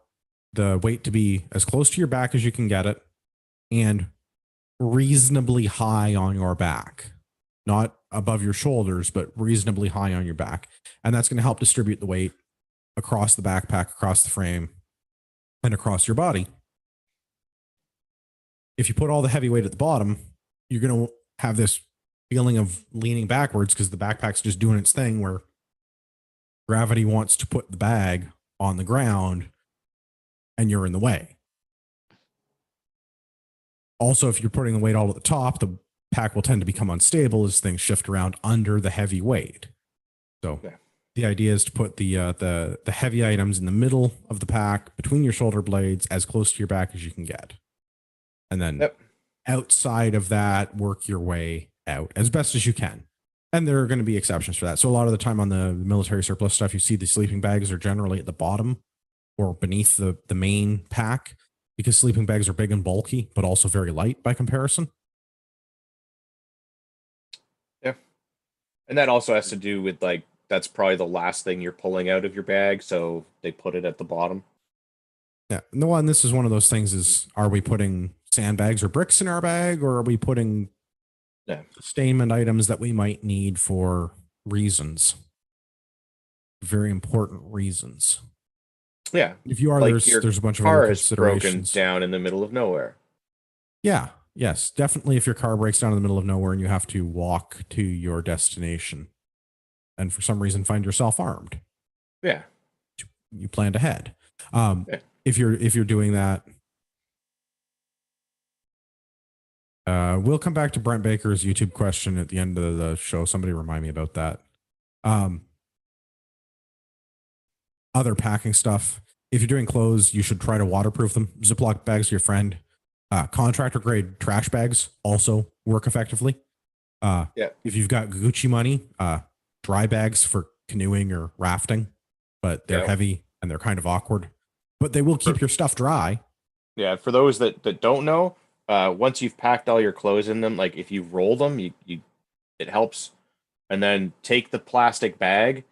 S1: the weight to be as close to your back as you can get it and reasonably high on your back. Not above your shoulders, but reasonably high on your back. And that's going to help distribute the weight across the backpack, across the frame, and across your body. If you put all the heavy weight at the bottom, you're going to have this feeling of leaning backwards because the backpack's just doing its thing where Gravity wants to put the bag on the ground and you're in the way. Also, if you're putting the weight all at the top, the pack will tend to become unstable as things shift around under the heavy weight. So the idea is to put the heavy items in the middle of the pack between your shoulder blades as close to your back as you can get. And then outside of that, work your way out as best as you can. And there are going to be exceptions for that. So a lot of the time on the military surplus stuff, you see the sleeping bags are generally at the bottom or beneath the main pack, because sleeping bags are big and bulky, but also very light by comparison.
S2: Yeah. And that also has to do with, like, that's probably the last thing you're pulling out of your bag, so they put it at the bottom.
S1: Yeah. And this is one of those things is, are we putting sandbags or bricks in our bag, or are we putting sustainment items that we might need for reasons? Very important reasons.
S2: Yeah.
S1: If you are,
S2: like
S1: there's a bunch of
S2: other
S1: other
S2: considerations. Broken
S1: considerations.
S2: Down in the middle of nowhere.
S1: Yeah. Yes. Definitely if your car breaks down in the middle of nowhere and you have to walk to your destination and for some reason find yourself armed.
S2: Yeah.
S1: You planned ahead. If you're doing that, we'll come back to Brent Baker's YouTube question at the end of the show. Somebody remind me about that. Other packing stuff. If you're doing clothes, you should try to waterproof them. Ziploc bags to your friend. Contractor grade trash bags also work effectively. If you've got Gucci money, dry bags for canoeing or rafting, but they're heavy and they're kind of awkward, but they will keep your stuff dry.
S2: Yeah. For those that don't know, once you've packed all your clothes in them, like if you roll them, it helps. And then take the plastic bag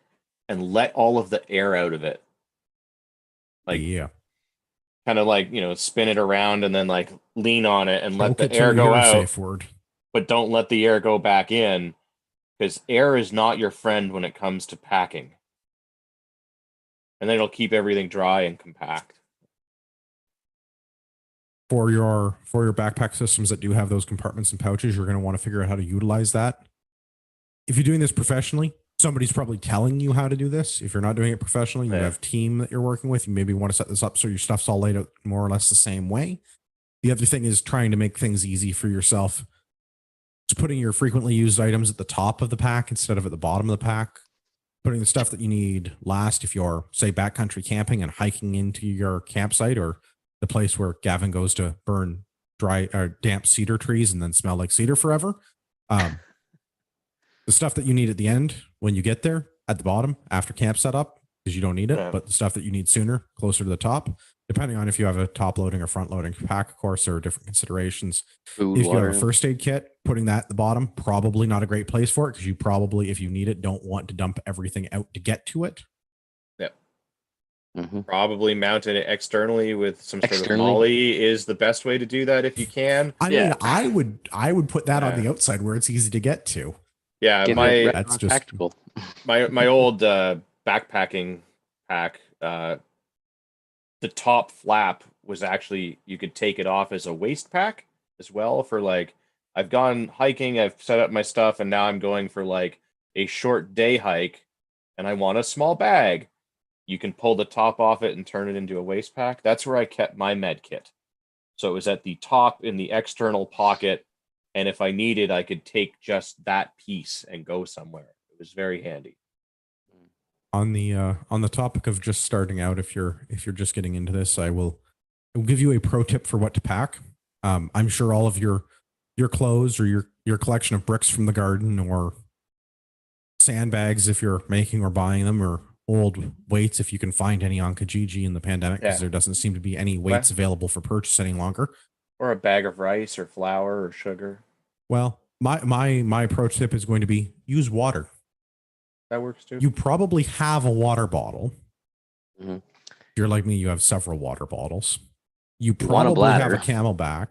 S2: and let all of the air out of it. Like, kind of like, spin it around and then like lean on it and let the air go out. Safe word. But don't let the air go back in, because air is not your friend when it comes to packing. And then it'll keep everything dry and compact.
S1: For your backpack systems that do have those compartments and pouches, you're going to want to figure out how to utilize that. If you're doing this professionally, somebody's probably telling you how to do this. If you're not doing it professionally, you have a team that you're working with, you maybe want to set this up so your stuff's all laid out more or less the same way. The other thing is trying to make things easy for yourself. Just putting your frequently used items at the top of the pack instead of at the bottom of the pack. Putting the stuff that you need last if you're, say, backcountry camping and hiking into your campsite or the place where Gavin goes to burn dry or damp cedar trees and then smell like cedar forever. The stuff that you need at the end when you get there at the bottom after camp setup, because you don't need it, but the stuff that you need sooner, closer to the top, depending on if you have a top loading or front loading pack, of course, there are different considerations. If you have a first aid kit, putting that at the bottom, probably not a great place for it, because you probably, if you need it, don't want to dump everything out to get to it.
S2: Yep. Probably mounted it externally with some sort of molly is the best way to do that if you can.
S1: I mean, I would put that on the outside where it's easy to get to.
S2: Yeah,
S1: that's just
S3: practical.
S2: my old backpacking pack, the top flap was actually, you could take it off as a waist pack as well for like, I've gone hiking, I've set up my stuff, and now I'm going for like a short day hike and I want a small bag. You can pull the top off it and turn it into a waist pack. That's where I kept my med kit. So it was at the top in the external pocket. And if I needed, I could take just that piece and go somewhere. It was very handy.
S1: On the topic of just starting out, if you're just getting into this, I will give you a pro tip for what to pack. I'm sure all of your clothes or your collection of bricks from the garden or sandbags if you're making or buying them, or old weights if you can find any on Kijiji in the pandemic, because there doesn't seem to be any weights available for purchase any longer.
S2: Or a bag of rice or flour or sugar.
S1: Well, my pro tip is going to be use water.
S2: That works too.
S1: You probably have a water bottle. If you're like me, you have several water bottles. You probably have a Camelback.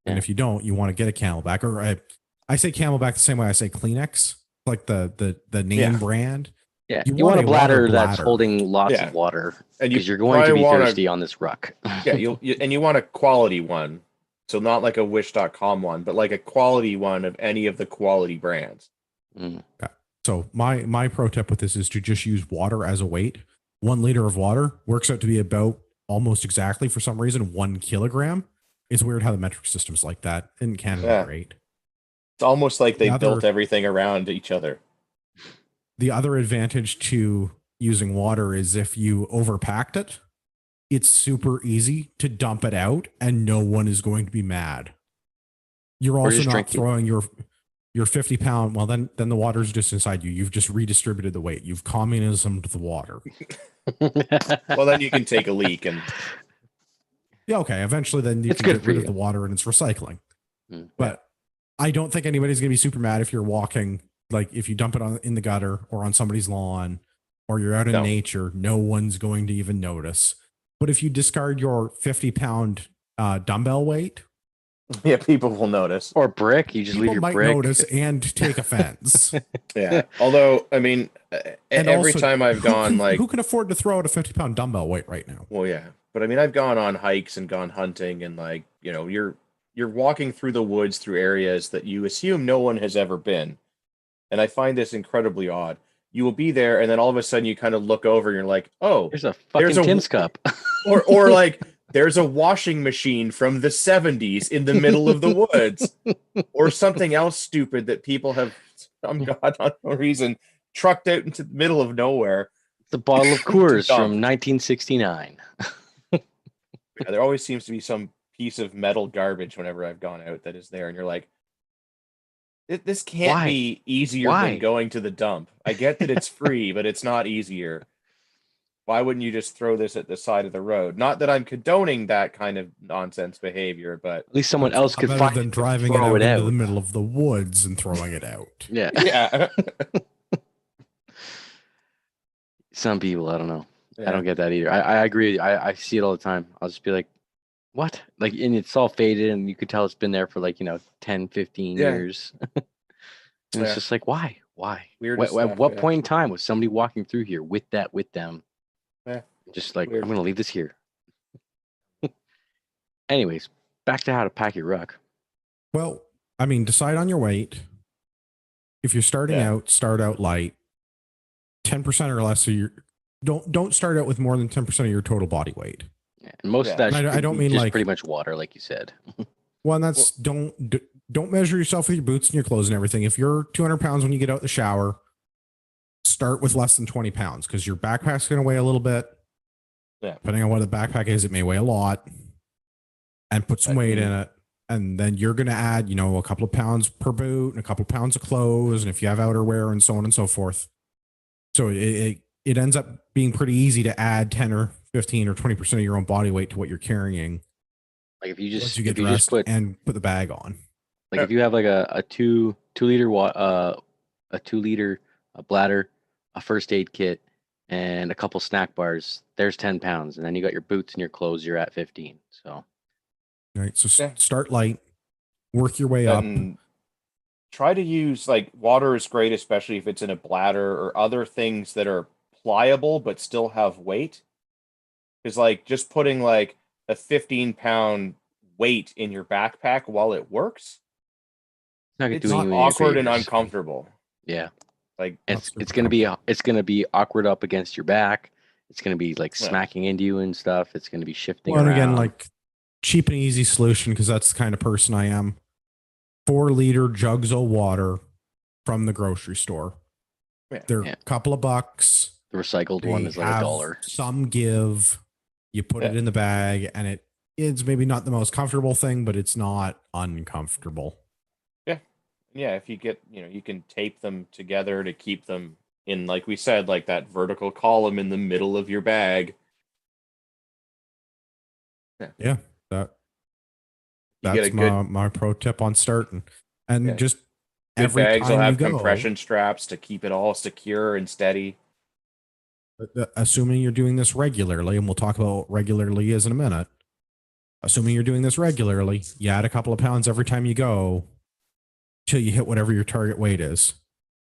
S1: And if you don't, you want to get a Camelback. Or I say Camelback the same way I say Kleenex, like the name brand.
S3: Yeah, you want a bladder that's holding lots of water, because you're going to be thirsty on this ruck.
S2: You want a quality one. So not like a wish.com one, but like a quality one of any of the quality brands.
S1: So So my pro tip with this is to just use water as a weight. 1 liter of water works out to be about almost exactly, for some reason, 1 kilogram. It's weird how the metric system's like that in Canada.
S2: Yeah.
S1: Great.
S2: It's almost like they
S1: The
S2: built
S1: other-
S2: everything around each other.
S1: The other advantage to using water is if you overpacked it, it's super easy to dump it out and no one is going to be mad. You're also
S3: just
S1: not
S3: drinking.
S1: throwing your 50-pound. Well, then the water's just inside you. You've just redistributed the weight. You've communismed the water.
S2: Well, then you can take a leak and
S1: Yeah, okay. Eventually, then you
S3: It's
S1: can
S3: good
S1: get
S3: for
S1: rid
S3: you.
S1: of the water and it's recycling.
S3: Mm.
S1: But I don't think anybody's going to be super mad if you're walking, like if you dump it in the gutter or on somebody's lawn or you're out in
S2: No.
S1: nature, no one's going to even notice. But if you discard your 50-pound dumbbell weight,
S2: yeah, people will notice.
S3: Or brick. You just
S1: people
S3: leave your
S1: might
S3: brick.
S1: notice and take offense.
S2: Yeah. Although, I mean,
S1: And
S2: every
S1: also,
S2: time I've gone
S1: who can afford to throw out a 50-pound dumbbell weight right now?
S2: well, yeah, but I mean, I've gone on hikes and gone hunting, and like, you're walking through the woods through areas that you assume no one has ever been, and I find this incredibly odd. You will be there, and then all of a sudden, you kind of look over, and you're like, oh,
S3: There's a fucking
S2: a-
S3: Tim's cup.
S2: or like there's a washing machine from the 70s in the middle of the woods, or something else stupid that people have, on no reason, trucked out into the middle of nowhere.
S3: The bottle of Coors
S2: Dump.
S3: from 1969.
S2: Yeah, there always seems to be some piece of metal garbage whenever I've gone out that is there, and you're like, this can't
S3: Why?
S2: be easier
S3: Why?
S2: than going to the dump. I get that it's free, but it's not easier. Why wouldn't you just throw this at the side of the road? Not that I'm condoning that kind of nonsense behavior, but
S3: At least someone else could
S1: Better
S3: find
S1: than
S3: it,
S1: driving it
S3: throw
S1: out
S3: it
S1: into
S3: out.
S1: the middle of the woods and throwing it out.
S3: Yeah.
S2: yeah.
S3: Some people, I don't know.
S2: Yeah.
S3: I don't get that either. I agree. I see it all the time. I'll just be like, what? Like, and it's all faded and you could tell it's been there for like, 10, 15
S2: Yeah.
S3: years. And
S2: Yeah.
S3: it's just like, why?
S2: Weird
S3: At
S2: stuff,
S3: what
S2: yeah.
S3: point in time was somebody walking through here with them?
S2: Yeah.
S3: Just like,
S2: Weird.
S3: I'm going to leave this here. Anyways, back to how to pack your ruck.
S1: Well, I mean, decide on your weight. If you're starting
S2: Yeah.
S1: out, start out light. 10% or less of your don't start out with more than 10% of your total body weight.
S3: Yeah. And most of
S2: Yeah.
S3: that
S1: And I
S3: should
S1: don't
S3: be
S1: mean
S3: just
S1: like-
S3: pretty much water, like you said.
S1: Well, and that's don't measure yourself with your boots and your clothes and everything. If you're 200 pounds when you get out the shower, start with less than 20 pounds because your backpack's going to weigh a little bit.
S2: Yeah.
S1: Depending on what the backpack is, it may weigh a lot. And put some weight in it. And then you're going to add, a couple of pounds per boot and a couple of pounds of clothes. And if you have outerwear and so on and so forth. So it ends up being pretty easy to add 10 or 15 or 20% of your own body weight to what you're carrying.
S3: Like if you
S1: Once
S3: just
S1: you get
S3: if you
S1: dressed
S3: just put
S1: and put the bag on.
S3: like if you have like a 2 liter a 2 liter bladder, a first aid kit, and a couple snack bars, there's 10 pounds, and then you got your boots and your clothes, you're at 15. So
S1: Right. So
S2: Yeah.
S1: start light, work your way up.
S2: And try to use, like, water is great, especially if it's in a bladder or other things that are pliable but still have weight. Because, like, just putting like a 15-pound weight in your backpack while it works,
S3: it's not
S2: it's
S3: doing you any
S2: awkward and
S3: favors.
S2: uncomfortable.
S3: Yeah,
S2: Like,
S3: it's
S1: super
S3: gonna be awkward up against your back. It's gonna be like
S2: Yeah.
S3: smacking into you and stuff. It's gonna be shifting
S1: Well, and
S3: around.
S1: again, like cheap and easy solution, because that's the kind of person I am. 4-liter jugs of water from the grocery store.
S2: Yeah.
S1: They're
S3: Yeah.
S1: a couple of bucks.
S3: the recycled
S1: They
S3: one is like
S1: have
S3: $1.
S1: Some give. You put it
S2: Yeah.
S1: in the bag, and it's maybe not the most comfortable thing, but it's not uncomfortable.
S2: yeah, if you get, you can tape them together to keep them in, like we said, like that vertical column in the middle of your bag.
S1: Yeah, that
S2: You get
S1: that's
S2: a good,
S1: my pro tip on starting, and
S2: Yeah.
S1: just
S2: good
S1: every
S2: bags will
S1: time you
S2: have
S1: go,
S2: compression straps to keep it all secure and steady.
S1: assuming you're doing this regularly, and we'll talk about what regularly is in a minute. Assuming you're doing this regularly, you add a couple of pounds every time you go till you hit whatever your target weight is.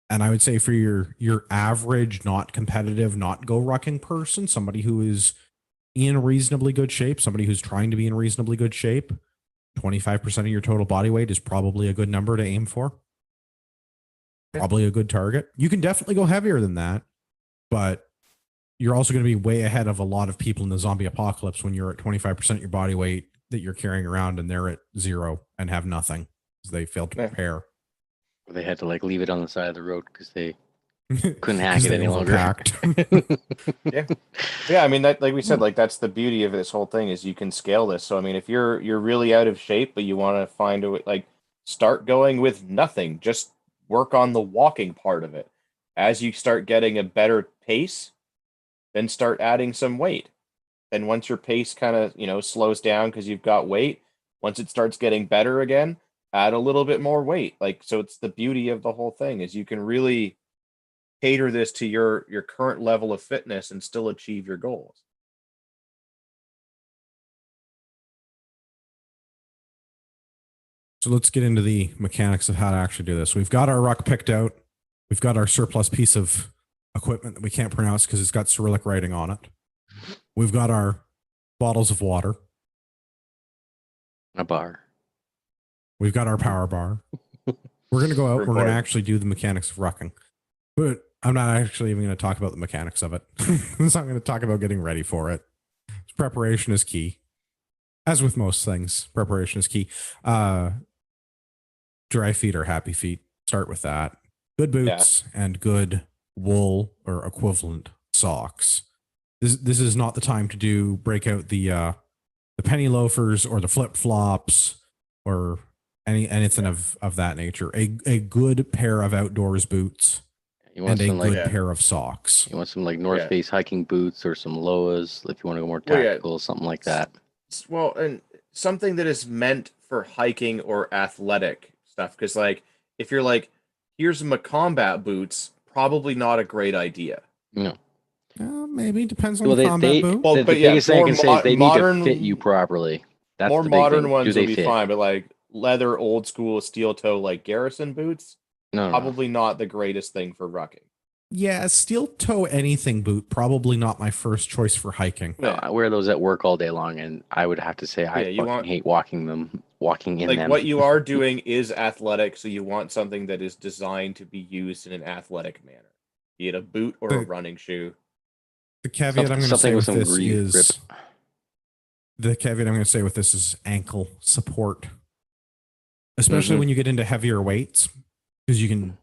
S1: And I would say for your average, not competitive, not go rucking person, somebody who is in reasonably good shape, somebody who's trying to be in reasonably good shape, 25% of your total body weight is probably a good number to aim for. probably a good target. You can definitely go heavier than that, but you're also going to be way ahead of a lot of people in the zombie apocalypse when you're at 25% of your body weight that you're carrying around and they're at 0 and have nothing because they failed to prepare.
S3: They had to like leave it on the side of the road because they couldn't hack it any longer.
S2: Yeah. I mean, that, like we said, like that's the beauty of this whole thing is you can scale this. So I mean, if you're really out of shape, but you want to find a way, like start going with nothing, just work on the walking part of it. As you start getting a better pace, then start adding some weight. Then once your pace kind of, slows down because you've got weight, once it starts getting better again, add a little bit more weight. Like, so it's the beauty of the whole thing is you can really cater this to your current level of fitness and still achieve your goals.
S1: So let's get into the mechanics of how to actually do this. We've got our ruck picked out. We've got our surplus piece of equipment that we can't pronounce because it's got Cyrillic writing on it. We've got our bottles of water.
S3: A bar.
S1: We've got our power bar. We're going to go out. We're going to actually do the mechanics of rucking. But I'm not actually even going to talk about the mechanics of it. I'm going to talk about getting ready for it. Preparation is key. As with most things, preparation is key. Dry feet or happy feet. Start with that. Good boots and good wool or equivalent socks. This is not the time to break out the penny loafers or the flip flops or anything of that nature. A good pair of outdoors boots and a good pair of socks.
S3: You want some like North Face hiking boots or some Loas if you want to go more tactical, something like that.
S2: Well, and something that is meant for hiking or athletic stuff. Because like if you're like, here's my combat boots, probably not a great idea.
S3: No.
S1: Maybe depends on the combat boot.
S3: Well, the biggest thing I can say is they need to fit you properly. That's
S2: more
S3: the big
S2: modern
S3: thing.
S2: ones will be fine, but like leather, old school, steel toe, like Garrison boots, probably not the greatest thing for rucking.
S1: Yeah, steel toe anything boot, probably not my first choice for hiking.
S3: No, I wear those at work all day long, and I would have to say I hate walking in them.
S2: What you are doing is athletic, so you want something that is designed to be used in an athletic manner, be it a boot or a running shoe.
S1: The caveat I'm going to say with this is ankle support, especially when you get into heavier weights, because you can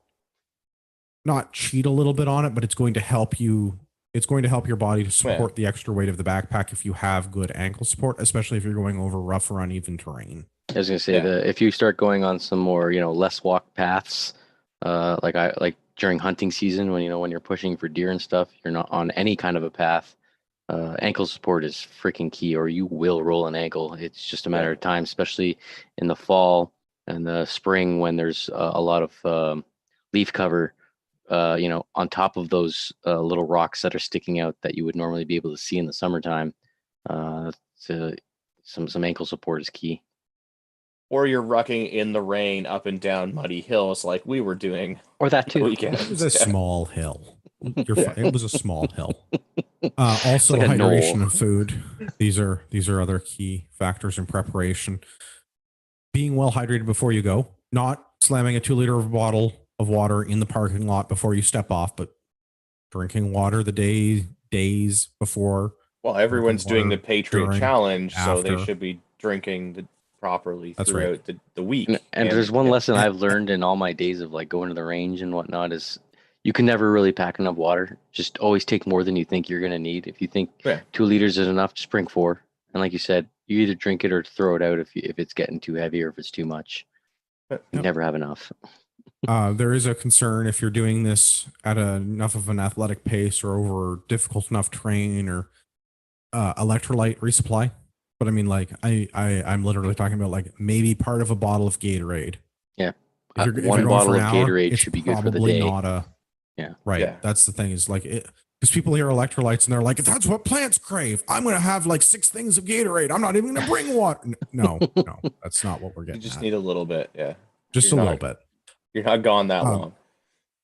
S1: not cheat a little bit on it, but it's going to help you. It's going to help your body to support the extra weight of the backpack if you have good ankle support, especially if you're going over rough or uneven terrain.
S3: I was going to say if you start going on some more, less walk paths, like during hunting season when you're pushing for deer and stuff, you're not on any kind of a path. Ankle support is freaking key, or you will roll an ankle. It's just a matter of time, especially in the fall and the spring when there's a lot of leaf cover. On top of those little rocks that are sticking out that you would normally be able to see in the summertime, some ankle support is key.
S2: Or you're rucking in the rain up and down muddy hills like we were doing.
S3: Or that too.
S1: It was a small hill. It was a small hill. Also, like hydration of food. These are other key factors in preparation. Being well hydrated before you go, not slamming a 2-liter bottle of water in the parking lot before you step off, but drinking water the days before.
S2: Well, everyone's doing the Patriot challenge, so they should be drinking properly throughout the week.
S3: And there's one lesson I've learned in all my days of like going to the range and whatnot is you can never really pack enough water. Just always take more than you think you're going to need. If you think 2 liters is enough, just bring 4. And like you said, you either drink it or throw it out if it's getting too heavy or if it's too much. You never have enough.
S1: There is a concern if you're doing this at enough of an athletic pace or over difficult enough terrain or electrolyte resupply. But I mean, like I'm literally talking about like maybe part of a bottle of Gatorade.
S3: Yeah, one bottle of Gatorade should be good for the day.
S1: That's the thing is like it because people hear electrolytes and they're like, if that's what plants crave, I'm going to have like 6 things of Gatorade. I'm not even going to bring water. No, that's not what we're getting.
S2: You just need a little bit,
S1: just a little bit.
S2: You're not gone that long.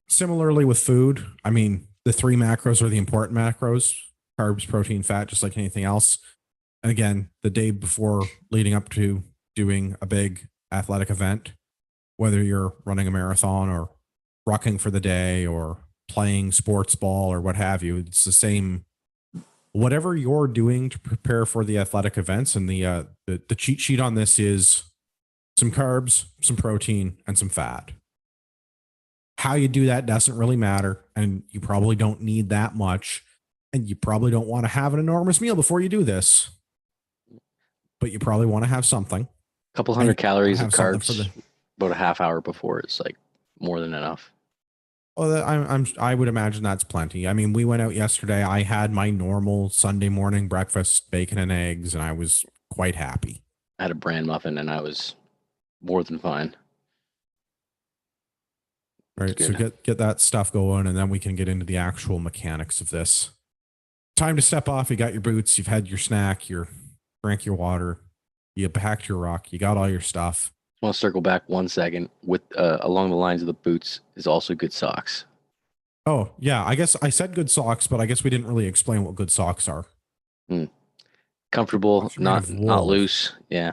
S1: Similarly with food, I mean, the 3 macros are the important macros: carbs, protein, fat, just like anything else. And again, the day before leading up to doing a big athletic event, whether you're running a marathon or rucking for the day or playing sports ball or what have you. It's the same. Whatever you're doing to prepare for the athletic events, and the cheat sheet on this is some carbs, some protein, and some fat. How you do that doesn't really matter, and you probably don't need that much, and you probably don't want to have an enormous meal before you do this, but you probably want to have something.
S3: A couple hundred calories of
S1: something
S3: carbs about a half hour before is like more than enough.
S1: Well, I would imagine that's plenty. I mean, we went out yesterday. I had my normal Sunday morning breakfast, bacon and eggs, and I was quite happy.
S3: I had a bran muffin, and I was more than fine.
S1: Right. So get that stuff going, and then we can get into the actual mechanics of this. Time to step off. You got your boots. You've had your snack. You drank your water. You packed your ruck. You got all your stuff.
S3: I want to circle back 1 second with along the lines of the boots is also good socks.
S1: Oh, yeah. I guess I said good socks, but I guess we didn't really explain what good socks are.
S3: Comfortable, not loose. Yeah.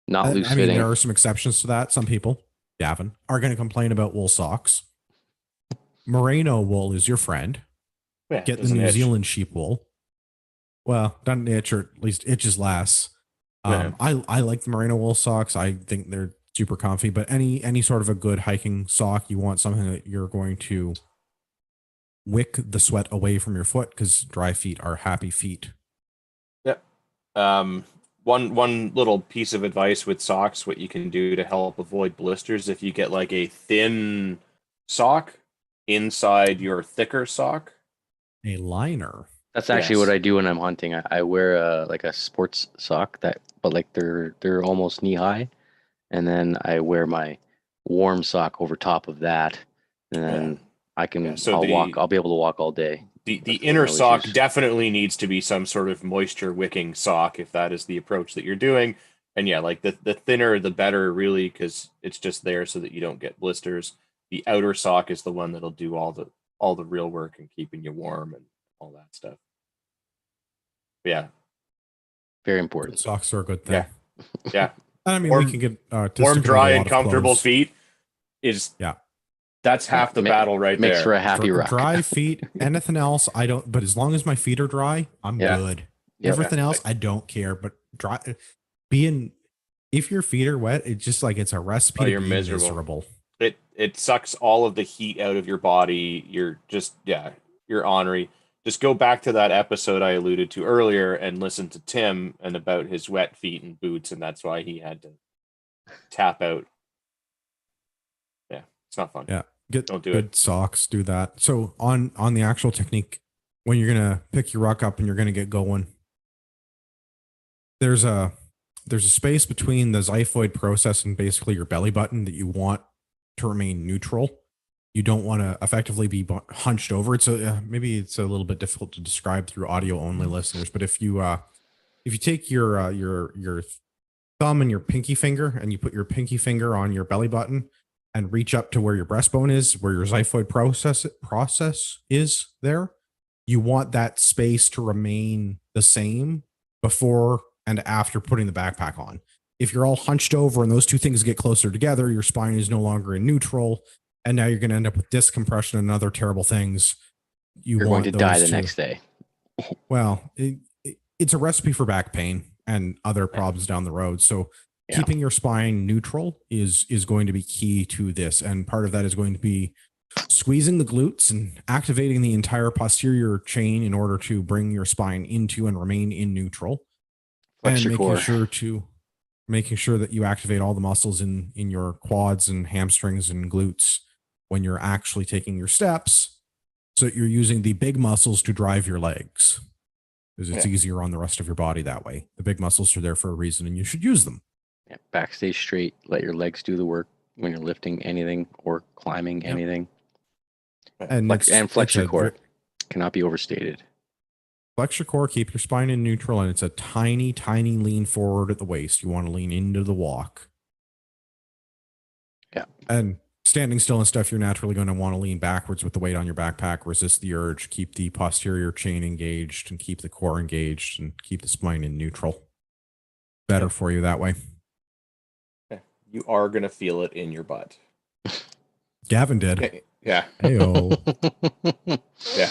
S3: Not loose fitting.
S1: I mean, there are some exceptions to that. Some people, Gavin, are going to complain about wool socks. Merino wool is your friend.
S2: Yeah,
S1: get the New Zealand sheep wool. Well, doesn't itch, or at least itches less. I like the merino wool socks. I think they're super comfy, but any sort of a good hiking sock, you want something that you're going to wick the sweat away from your foot, because dry feet are happy feet.
S2: Yep. One little piece of advice with socks, what you can do to help avoid blisters, if you get like a thin sock inside your thicker sock.
S1: A liner.
S3: That's actually what I do when I'm hunting. I wear like a sports sock but like they're almost knee high, and then I wear my warm sock over top of that, and then I can I'll be able to walk all day.
S2: The inner sock definitely needs to be some sort of moisture wicking sock if that is the approach that you're doing. And yeah, like the thinner the better, really, because it's just there so that you don't get blisters. The outer sock is the one that'll do all the real work and keeping you warm and all that stuff. Yeah.
S3: Very important.
S1: Socks are a good thing.
S2: Yeah.
S1: I mean, we can get
S2: warm, dry, and comfortable feet is that's half the battle right there.
S3: Makes for a happy rock.
S1: Dry feet, anything else, I don't. But as long as my feet are dry, I'm good. Everything else, I don't care. But if your feet are wet, it's just like it's a recipe to be miserable.
S2: It sucks all of the heat out of your body. You're just you're ornery. Just go back to that episode I alluded to earlier and listen to Tim and about his wet feet and boots, and that's why he had to tap out. Yeah, it's not fun.
S1: Yeah, don't do good socks. Do that. So on the actual technique, when you're gonna pick your ruck up and you're gonna get going, there's a space between the xiphoid process and basically your belly button that you want to remain neutral. You don't want to effectively be hunched over. It's maybe it's a little bit difficult to describe through audio only listeners, but if you take your thumb and your pinky finger and you put your pinky finger on your belly button and reach up to where your breastbone is, where your xiphoid process is there, you want that space to remain the same before and after putting the backpack on. If you're all hunched over and those two things get closer together, your spine is no longer in neutral. And now you're going to end up with disc compression and other terrible things. You're
S3: going to die the next day.
S1: Well, it's a recipe for back pain and other problems down the road. So keeping your spine neutral is going to be key to this. And part of that is going to be squeezing the glutes and activating the entire posterior chain in order to bring your spine into and remain in neutral.
S3: Flex your core.
S1: Making sure that you activate all the muscles in your quads and hamstrings and glutes when you're actually taking your steps, so that you're using the big muscles to drive your legs, because it's easier on the rest of your body that way. The big muscles are there for a reason, and you should use them.
S3: Yeah, back stay straight. Let your legs do the work when you're lifting anything or climbing anything. And flex your core. Cannot be overstated.
S1: Flex your core, keep your spine in neutral, and it's a tiny, tiny lean forward at the waist. You want to lean into the walk.
S3: Yeah.
S1: And standing still and stuff, you're naturally going to want to lean backwards with the weight on your backpack, resist the urge, keep the posterior chain engaged, and keep the core engaged, and keep the spine in neutral. Better for you that way.
S2: You are going to feel it in your butt.
S1: Gavin did.
S2: Yeah.
S1: Heyo.
S2: Yeah.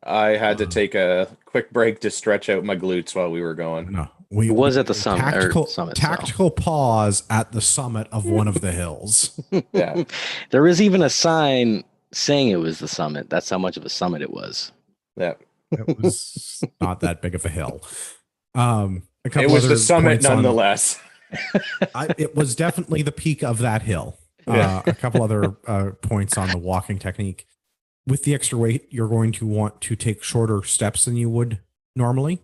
S2: I had to take a quick break to stretch out my glutes while we were going.
S1: No,
S3: It was at the summit.
S1: Tactical pause at the summit of one of the hills.
S2: Yeah.
S3: There is even a sign saying it was the summit. That's how much of a summit it was.
S2: Yeah.
S1: It was not that big of a hill.
S2: It was the summit nonetheless.
S1: It was definitely the peak of that hill. A couple other points on the walking technique. With the extra weight, you're going to want to take shorter steps than you would normally.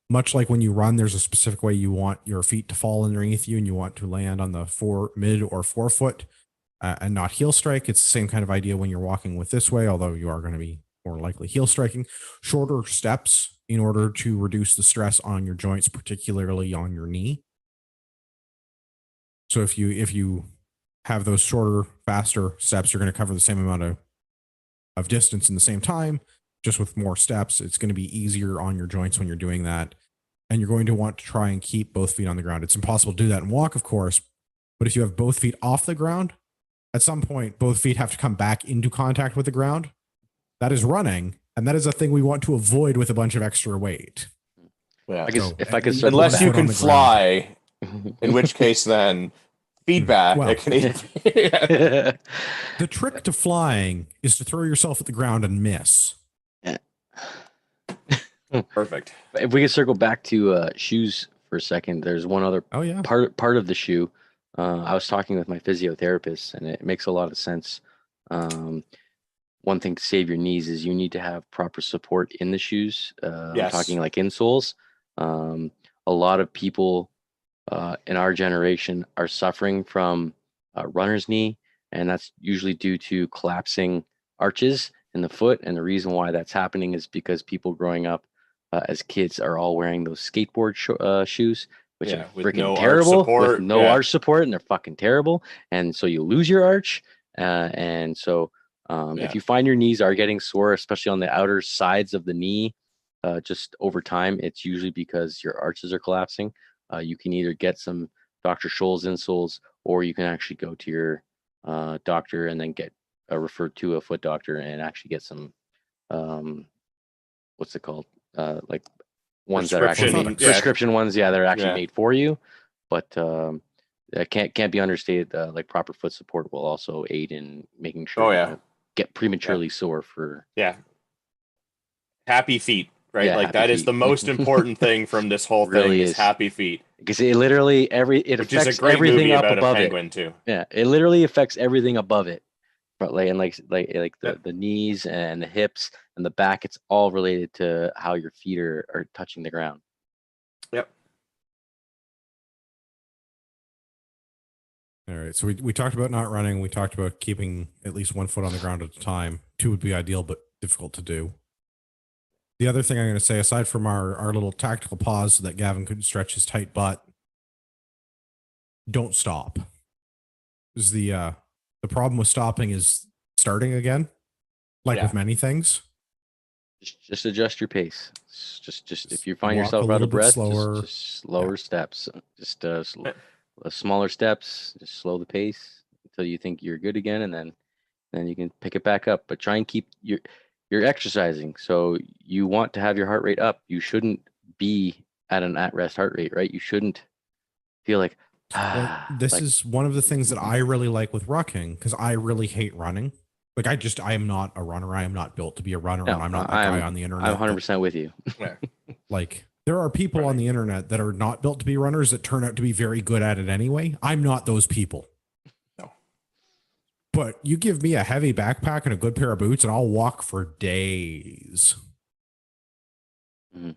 S1: Much like when you run, there's a specific way you want your feet to fall underneath you, and you want to land on the mid or forefoot and not heel strike. It's the same kind of idea when you're walking with this way, although you are going to be more likely heel striking. Shorter steps in order to reduce the stress on your joints, particularly on your knee. So if you have those shorter, faster steps, you're going to cover the same amount of distance in the same time, just with more steps. It's going to be easier on your joints when you're doing that. And you're going to want to try and keep both feet on the ground. It's impossible to do that and walk, of course, but if you have both feet off the ground, at some point, both feet have to come back into contact with the ground. That is running, and that is a thing we want to avoid with a bunch of extra weight.
S2: Yeah.
S3: If I could,
S2: unless you can fly, in which case then feedback.
S1: Well,
S2: The
S1: trick to flying is to throw yourself at the ground and miss.
S2: Perfect.
S3: If we could circle back to shoes for a second, there's one other part of the shoe. I was talking with my physiotherapist, and it makes a lot of sense. One thing to save your knees is you need to have proper support in the shoes. I'm talking like insoles. A lot of people in our generation are suffering from runner's knee, and that's usually due to collapsing arches in the foot. And the reason why that's happening is because people growing up as kids are all wearing those skateboard shoes, which are freaking terrible, with no arch support, and they're fucking terrible. And so you lose your arch. And so if you find your knees are getting sore, especially on the outer sides of the knee, just over time, it's usually because your arches are collapsing. You can either get some Dr. Scholl's insoles, or you can actually go to your doctor and then get referred to a foot doctor and actually get some, what's it called? Like ones that are actually prescription ones. Yeah, they're actually made for you. But that can't be understated. Like proper foot support will also aid in making sure you don't get prematurely sore for.
S2: Yeah. Happy feet. Right, yeah, like that feet is the most important thing from this whole thing really is happy feet,
S3: because it literally affects everything up above it
S2: too.
S3: Yeah, it literally affects everything above it, but like the knees and the hips and the back, it's all related to how your feet are touching the ground.
S2: Yep.
S1: All right, so we talked about not running. We talked about keeping at least 1 foot on the ground at a time. 2 would be ideal, but difficult to do. The other thing I'm going to say, aside from our little tactical pause so that Gavin could stretch his tight butt, don't stop. Is the problem with stopping is starting again, like with many things.
S3: Just adjust your pace. Just if you find yourself out of breath, just slower steps. Just smaller steps. Just slow the pace until you think you're good again, and then you can pick it back up. But try and keep you're exercising, so you want to have your heart rate up. You shouldn't be at an at-rest heart rate, right? You shouldn't feel like,
S1: this is one of the things that I really like with rucking, because I really hate running. Like I am not a runner. I am not built to be a runner. No, and I'm not that guy on the internet.
S3: I'm 100% with you.
S1: Like there are people on the internet that are not built to be runners that turn out to be very good at it anyway. I'm not those people. But you give me a heavy backpack and a good pair of boots, and I'll walk for days.
S3: Mm-hmm.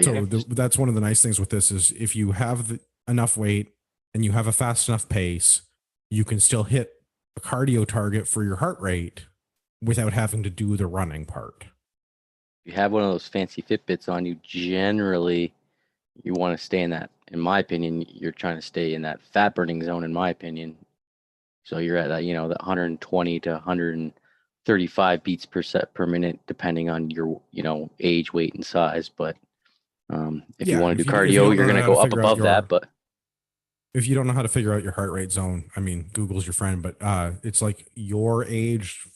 S1: So that's one of the nice things with this is if you have enough weight and you have a fast enough pace, you can still hit a cardio target for your heart rate without having to do the running part.
S3: If you have one of those fancy Fitbits on you, generally you want to stay in that. In my opinion, you're trying to stay in that fat burning zone, in my opinion. So you're at that, the 120 to 135 beats per minute, depending on your, age, weight, and size. But if you want to do cardio, you're going to go up above that. But
S1: if you don't know how to figure out your heart rate zone, I mean, Google's your friend, but it's like your age,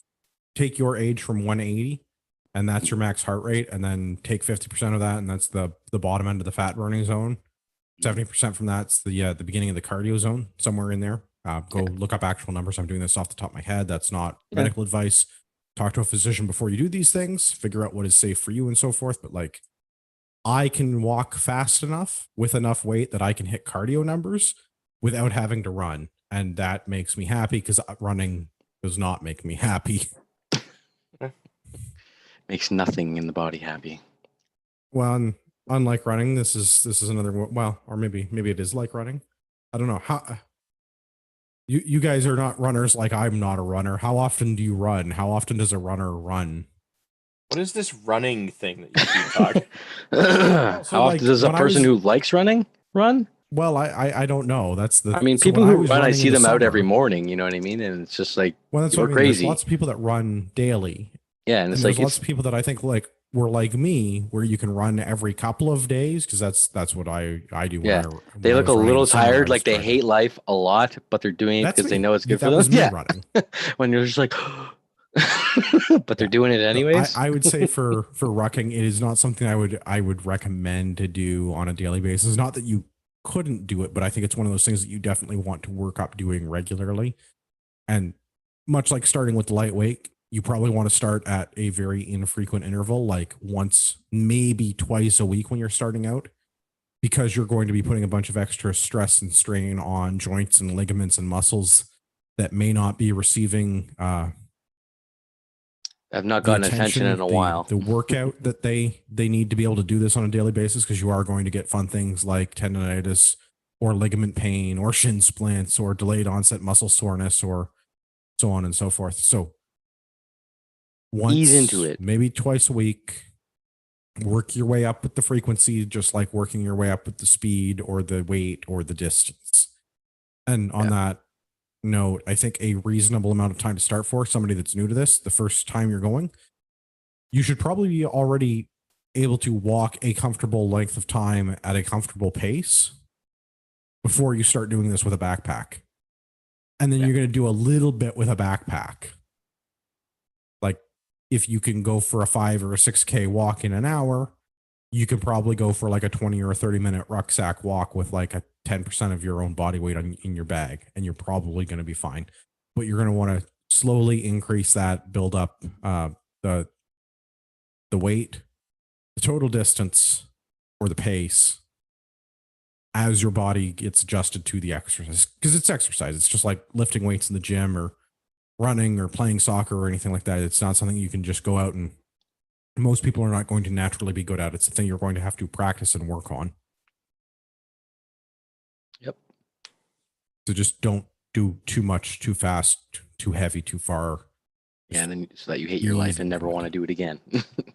S1: take your age from 180 and that's your max heart rate. And then take 50% of that. And that's the bottom end of the fat burning zone. 70% from that's the beginning of the cardio zone, somewhere in there. Go look up actual numbers. I'm doing this off the top of my head. That's not medical advice. Talk to a physician before you do these things, figure out what is safe for you and so forth. But like, I can walk fast enough with enough weight that I can hit cardio numbers without having to run. And that makes me happy because running does not make me happy.
S3: Makes nothing in the body happy.
S1: Well, unlike running, this is another, well, or maybe it is like running. I don't know how you guys are not runners. Like I'm not a runner. How often do you run? How often does a runner run?
S2: What is this running thing that you keep talking?
S3: How often does a person who likes running run?
S1: Well, I don't know. That's the.
S3: I mean, people who run, I see them out every morning. You know what I mean? And it's just like,
S1: well, that's what I mean.
S3: crazy.
S1: There's lots of people that run daily.
S3: Yeah, and it's
S1: like lots of people that I think like were like me, where you can run every couple of days because that's what I do.
S3: Yeah, they look a little tired, like they hate life a lot, but they're doing it because they know it's good for them. Yeah, running. When you're just like, but they're doing it anyways.
S1: I would say for rucking, it is not something I would recommend to do on a daily basis. Not that you couldn't do it, but I think it's one of those things that you definitely want to work up doing regularly. And much like starting with lightweight, you probably want to start at a very infrequent interval, like once, maybe twice a week when you're starting out, because you're going to be putting a bunch of extra stress and strain on joints and ligaments and muscles that may not be receiving.
S3: I've not gotten attention in a while.
S1: The workout that they need to be able to do this on a daily basis, because you are going to get fun things like tendonitis or ligament pain or shin splints or delayed onset muscle soreness or so on and so forth. So once,
S3: ease into it,
S1: maybe twice a week, work your way up with the frequency, just like working your way up with the speed or the weight or the distance. And on that note, I think a reasonable amount of time to start for somebody that's new to this, the first time you're going, you should probably be already able to walk a comfortable length of time at a comfortable pace before you start doing this with a backpack. And then you're going to do a little bit with a backpack. Like if you can go for a 5 or a 6K walk in an hour, you can probably go for like a 20 or a 30-minute rucksack walk with like a 10% of your own body weight in your bag, and you're probably going to be fine. But you're going to want to slowly increase that, build up the weight, the total distance, or the pace as your body gets adjusted to the exercise. Because it's exercise. It's just like lifting weights in the gym or running or playing soccer or anything like that. It's not something you can just go out and most people are not going to naturally be good at. It's a thing you're going to have to practice and work on.
S3: Yep.
S1: So just don't do too much, too fast, too heavy, too far.
S3: Yeah, and then so that you hate your life and never want to do it again.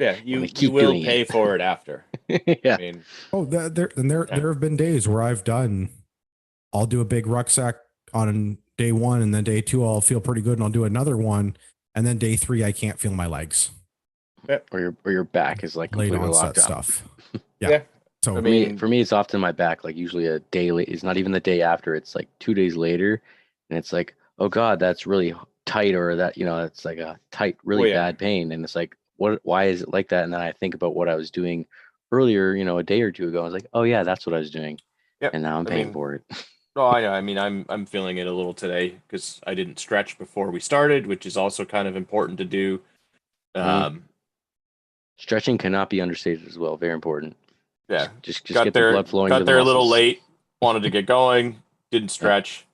S2: Yeah, you will pay for it after.
S3: Yeah.
S2: I mean,
S1: there have been days where I'll do a big rucksack on day 1, and then day 2 I'll feel pretty good, and I'll do another one, and then day 3 I can't feel my legs.
S3: Or your back is like completely locked up.
S1: Stuff. Yeah. So
S3: for me, it's often my back. Like usually a day late. It's not even the day after. It's like 2 days later, and it's like, oh God, that's really tight, or that it's like a tight, really bad pain, and it's like, what? Why is it like that? And then I think about what I was doing earlier, a day or two ago. I was like, oh yeah, that's what I was doing. Yep. And now I'm paying for it.
S2: Oh, I know. I mean, I'm feeling it a little today because I didn't stretch before we started, which is also kind of important to do.
S3: Stretching cannot be understated as well. Very important.
S2: Yeah.
S3: Just get the blood flowing.
S2: Got there a little late. Wanted to get going. Didn't stretch.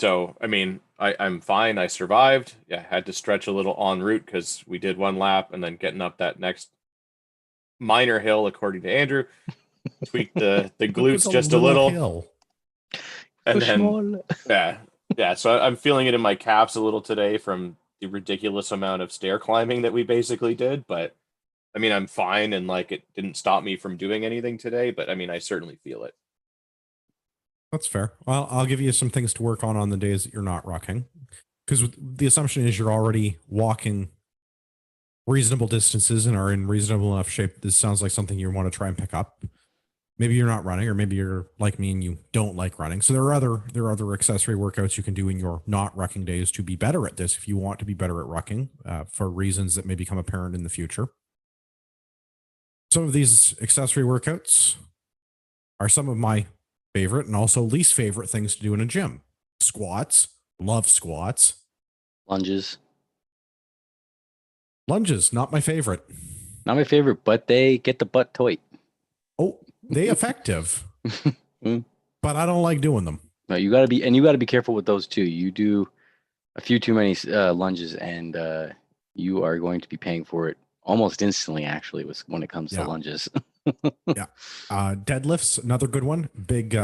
S2: So, I mean, I'm fine. I survived. Yeah, had to stretch a little en route because we did one lap and then getting up that next minor hill, according to Andrew, tweaked the glutes just a little. Hill. And then, yeah. So I'm feeling it in my calves a little today from the ridiculous amount of stair climbing that we basically did. But I mean, I'm fine, and like it didn't stop me from doing anything today. But I mean, I certainly feel it.
S1: That's fair. Well, I'll give you some things to work on the days that you're not rucking, because the assumption is you're already walking reasonable distances and are in reasonable enough shape. This sounds like something you want to try and pick up. maybe you're not running, or maybe you're like me and you don't like running. So there are other accessory workouts you can do in your not rucking days to be better at this if you want to be better at rucking for reasons that may become apparent in the future. Some of these accessory workouts are some of my favorite and also least favorite things to do in a gym. Squats, love squats.
S3: Lunges.
S1: Lunges, not my favorite.
S3: Not my favorite, but they get the butt tight.
S1: Oh, they effective, but I don't like doing them.
S3: No, you gotta be careful with those too. You do a few too many lunges, and you are going to be paying for it almost instantly. Actually, when it comes to lunges.
S1: Yeah, deadlifts, another good one. Big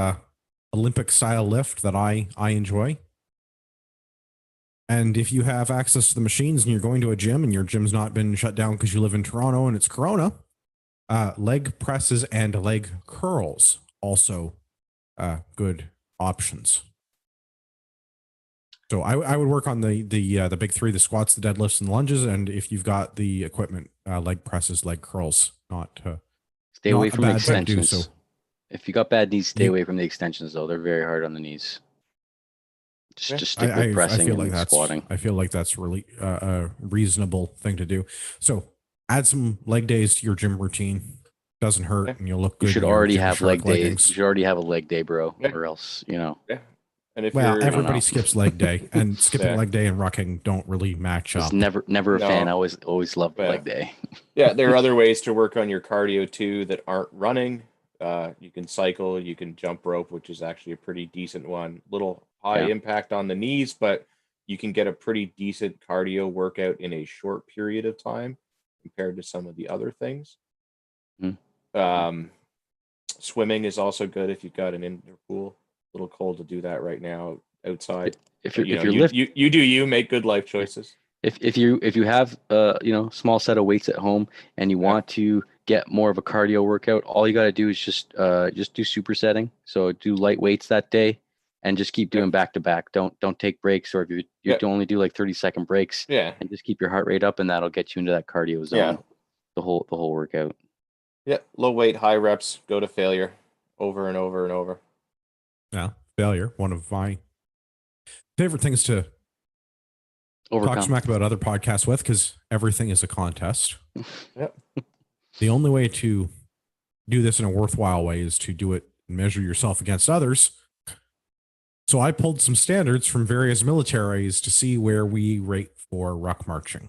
S1: Olympic style lift that I enjoy. And if you have access to the machines and you're going to a gym and your gym's not been shut down because you live in Toronto and it's Corona, leg presses and leg curls also good options. So I would work on the big three: the squats, the deadlifts, and the lunges. And if you've got the equipment, leg presses, leg curls.
S3: Stay away from the extensions.
S1: So.
S3: If you got bad knees, stay away from the extensions. Though they're very hard on the knees. Just stick with pressing and squatting.
S1: I feel like that's really a reasonable thing to do. So add some leg days to your gym routine. Doesn't hurt, and you'll look good.
S3: You should already have leg days. You should already have a leg day, bro, or else Yeah.
S2: And if
S1: everybody skips leg day, and skipping leg day and rucking don't really match up.
S3: Never a fan. I always loved leg day.
S2: Yeah, there are other ways to work on your cardio too that aren't running. You can cycle, you can jump rope, which is actually a pretty decent one. Little high impact on the knees, but you can get a pretty decent cardio workout in a short period of time compared to some of the other things. Swimming is also good if you've got an indoor pool. A little cold to do that right now outside. You make good life choices.
S3: If you have small set of weights at home and you want to get more of a cardio workout, all you got to do is just do supersetting. So do light weights that day and just keep doing back to back. Don't take breaks, or if you only do like 30-second breaks, and just keep your heart rate up, and that'll get you into that cardio zone. The whole workout.
S2: Yeah, low weight, high reps, go to failure over and over and over.
S1: Yeah, failure, one of my favorite things to talk smack about other podcasts with, because everything is a contest.
S2: Yep.
S1: The only way to do this in a worthwhile way is to do it and measure yourself against others. So I pulled some standards from various militaries to see where we rate for ruck marching.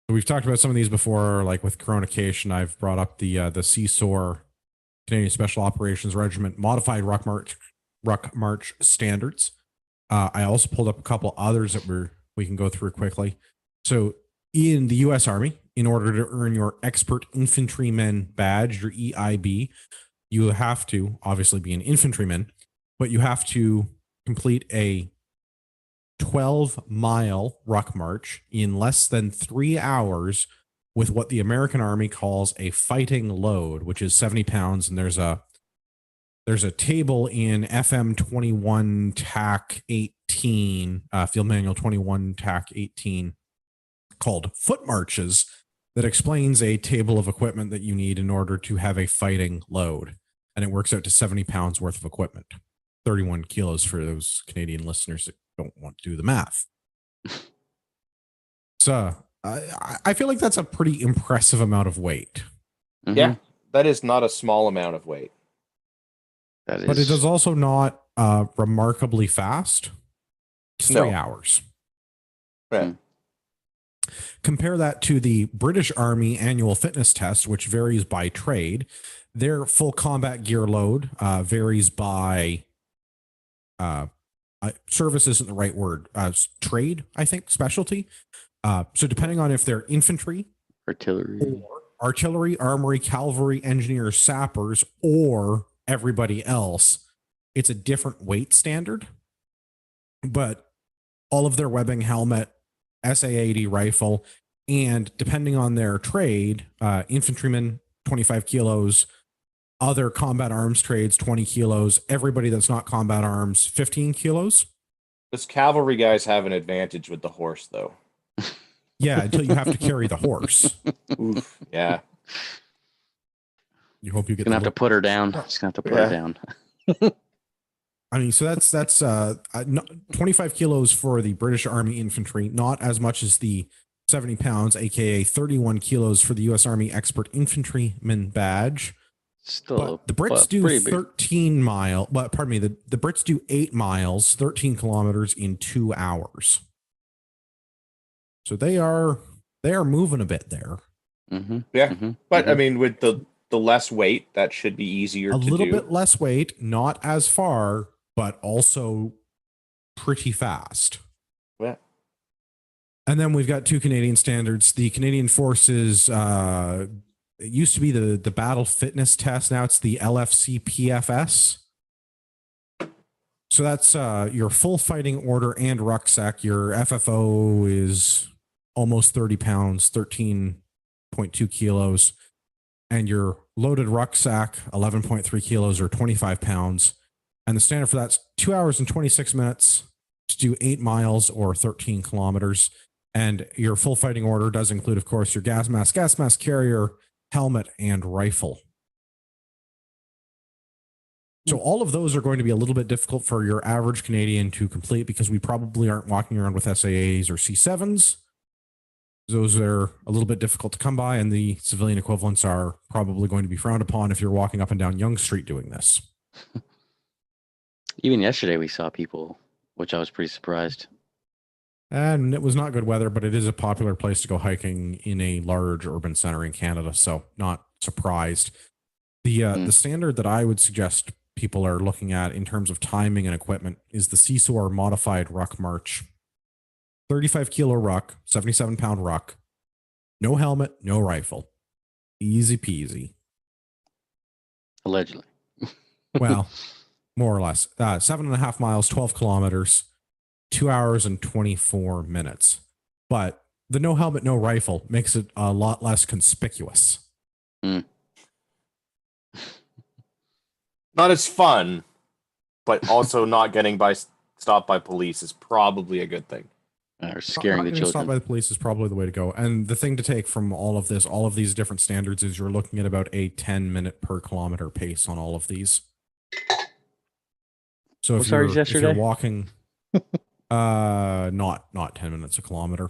S1: So we've talked about some of these before, like with Coronation. I've brought up the CSOR, Canadian Special Operations Regiment modified ruck march standards. I also pulled up a couple others that we can go through quickly. So in the U.S. Army, in order to earn your Expert Infantryman badge, your EIB, you have to obviously be an infantryman, but you have to complete a 12-mile ruck march in less than 3 hours with what the American Army calls a fighting load, which is 70 pounds. And there's a table in FM 21 TAC 18, Field Manual 21 TAC 18, called Foot Marches, that explains a table of equipment that you need in order to have a fighting load. And it works out to 70 pounds worth of equipment. 31 kilos for those Canadian listeners that don't want to do the math. So I feel like that's a pretty impressive amount of weight.
S3: Mm-hmm.
S2: Yeah, that is not a small amount of weight.
S1: But it is also not remarkably fast. It's 3 hours.
S2: Right.
S1: Compare that to the British Army annual fitness test, which varies by trade. Their full combat gear load varies by service isn't the right word. Trade, I think, specialty. So depending on if they're infantry, artillery, armory, cavalry, engineers, sappers, or everybody else, it's a different weight standard. But all of their webbing, helmet, SA-80 rifle, and depending on their trade, infantrymen, 25 kilos, other combat arms trades, 20 kilos, everybody that's not combat arms, 15 kilos.
S2: Those cavalry guys have an advantage with the horse, though.
S1: Yeah, until you have to carry the horse.
S2: Oof, yeah.
S1: You hope you get.
S3: Gonna have to put her down. Just gonna have to put her down.
S1: I mean, so that's 25 kilos for the British Army infantry, not as much as the 70 pounds, aka 31 kilos for the U.S. Army Expert Infantryman badge.
S3: Still,
S1: but the Brits do 13 mile. But pardon me, the Brits do 8 miles, 13 kilometers in 2 hours. So they are moving a bit there.
S3: Mm-hmm.
S2: Yeah, but
S3: mm-hmm.
S2: I mean, with the less weight, that should be easier.
S1: A little bit less weight, not as far, but also pretty fast.
S2: Yeah.
S1: And then we've got 2 Canadian standards. The Canadian Forces, it used to be the battle fitness test. Now it's the LFC PFS. So that's your full fighting order and rucksack. Your FFO is almost 30 pounds, 13.2 kilos. And your loaded rucksack, 11.3 kilos or 25 pounds. And the standard for that's 2 hours and 26 minutes to do 8 miles or 13 kilometers. And your full fighting order does include, of course, your gas mask carrier, helmet, and rifle. So all of those are going to be a little bit difficult for your average Canadian to complete because we probably aren't walking around with SAAs or C7s. Those are a little bit difficult to come by, and the civilian equivalents are probably going to be frowned upon if you're walking up and down Yonge Street doing this.
S3: Even yesterday we saw people, which I was pretty surprised.
S1: And it was not good weather, but it is a popular place to go hiking in a large urban center in Canada, so not surprised. The standard that I would suggest people are looking at in terms of timing and equipment is the Seesaw modified ruck march. 35 kilo ruck, 77 pound ruck, no helmet, no rifle. Easy peasy.
S3: Allegedly.
S1: Well, more or less. 7.5 miles, 12 kilometers, 2 hours and 24 minutes. But the no helmet, no rifle makes it a lot less conspicuous.
S3: Mm.
S2: Not as fun, but also not getting stopped by police is probably a good thing.
S3: Or scaring the children.
S1: Stopped by the police is probably the way to go. And the thing to take from all of this, all of these different standards, is you're looking at about a 10-minute per kilometer pace on all of these. So if you're walking, not 10 minutes a kilometer,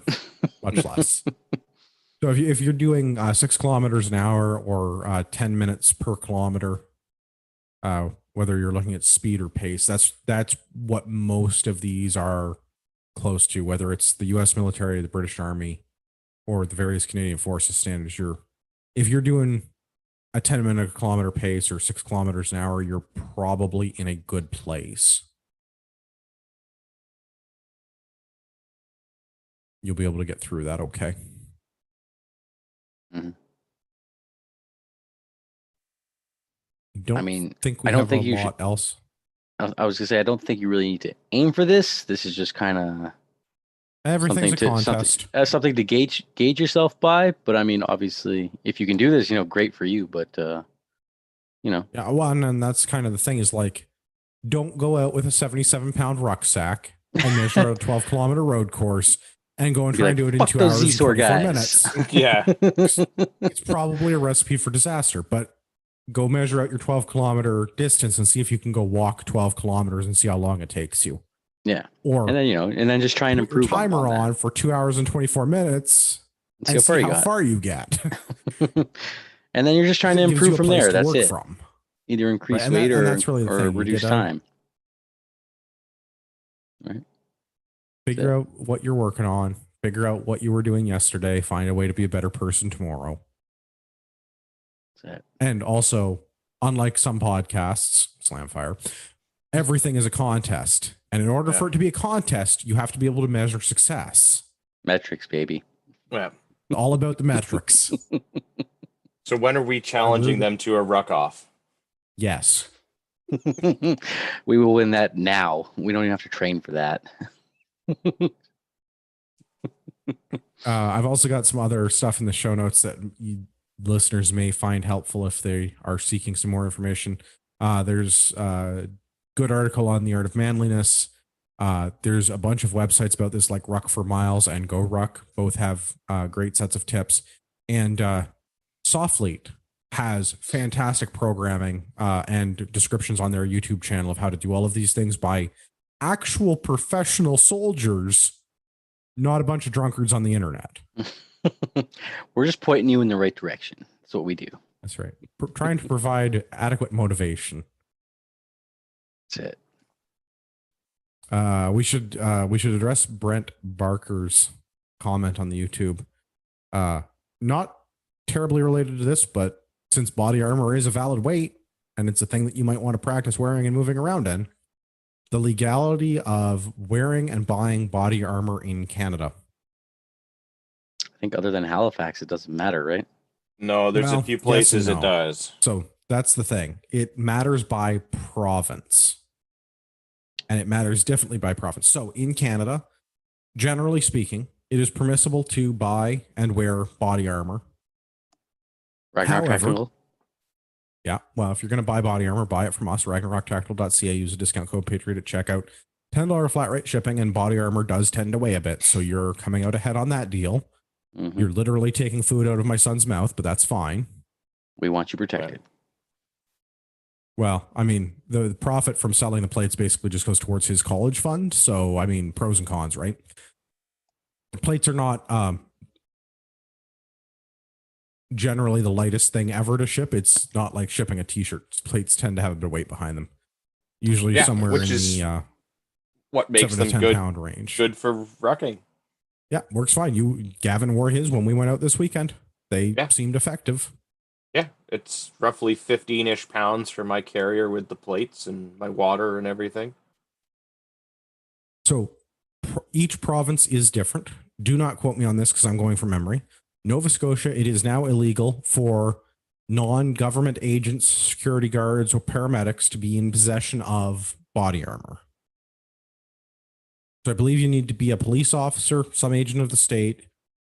S1: much less. So if you're doing 6 kilometers an hour or 10 minutes per kilometer, whether you're looking at speed or pace, that's what most of these are close to, whether it's the U.S. military, the British Army, or the various Canadian Forces standards. If you're doing a 10-minute kilometer pace or 6 kilometers an hour, you're probably in a good place. You'll be able to get through that okay.
S3: Mm-hmm.
S1: I think we have a lot else.
S3: I was gonna say I don't think you really need to aim for this. This is just kind of
S1: everything's a contest.
S3: Something to gauge yourself by. But I mean, obviously, if you can do this, great for you. But
S1: yeah. Well, and that's kind of the thing is like, don't go out with a 77-pound rucksack and measure out a 12-kilometer road course and go and try and do it in 2 hours and 24 minutes.
S2: Yeah,
S1: it's probably a recipe for disaster. But go measure out your 12-kilometer distance and see if you can go walk 12 kilometers and see how long it takes you.
S3: Yeah.
S1: Or
S3: and then just try and improve
S1: your timer on for 2 hours and 24 minutes and see how far you get.
S3: And then you're just trying to improve from there. That's it.
S1: From.
S3: Either increase weight or reduce time. Right.
S1: Figure out what you're working on. Figure out what you were doing yesterday. Find a way to be a better person tomorrow. And also, unlike some podcasts, Slamfire, everything is a contest. And in order for it to be a contest, you have to be able to measure success.
S3: Metrics, baby.
S2: Yeah.
S1: All about the metrics.
S2: So when are we challenging them to a ruck off?
S1: Yes.
S3: We will win that now. We don't even have to train for that.
S1: I've also got some other stuff in the show notes that listeners may find helpful if they are seeking some more information. There's a good article on the art of manliness. There's a bunch of websites about this, like Ruck for Miles and Go Ruck. Both have great sets of tips. And Sofleet has fantastic programming and descriptions on their YouTube channel of how to do all of these things by actual professional soldiers, not a bunch of drunkards on the internet.
S3: We're just pointing you in the right direction. That's what we do.
S1: That's right. Trying to provide adequate motivation.
S3: That's
S1: it. We should address Brent Barker's comment on the YouTube. Not terribly related to this, but since body armor is a valid weight and it's a thing that you might want to practice wearing and moving around in, the legality of wearing and buying body armor in Canada.
S3: I think other than Halifax, it doesn't matter, right?
S2: No, there's a few places it does.
S1: So that's the thing. It matters by province. And it matters differently by province. So in Canada, generally speaking, it is permissible to buy and wear body armor.
S3: Ragnarok.
S1: Yeah. Well, if you're going to buy body armor, buy it from us, ragnaroktactical.ca. Use a discount code Patriot at checkout. $10 flat rate shipping, and body armor does tend to weigh a bit. So you're coming out ahead on that deal. Mm-hmm. You're literally taking food out of my son's mouth, but that's fine.
S3: We want you protected.
S2: Right.
S1: Well, I mean, the profit from selling the plates basically just goes towards his college fund. So, I mean, pros and cons, right? The plates are not generally the lightest thing ever to ship. It's not like shipping a t-shirt. Plates tend to have a bit of weight behind them. Usually somewhere in the
S2: what makes them
S1: 7 to 10
S2: good,
S1: pound range.
S2: Good for wrecking.
S1: Yeah, works fine. Gavin wore his when we went out this weekend. They seemed effective.
S2: Yeah, it's roughly 15-ish pounds for my carrier with the plates and my water and everything.
S1: So each province is different. Do not quote me on this because I'm going from memory. Nova Scotia, it is now illegal for non-government agents, security guards, or paramedics to be in possession of body armor. So I believe you need to be a police officer, some agent of the state,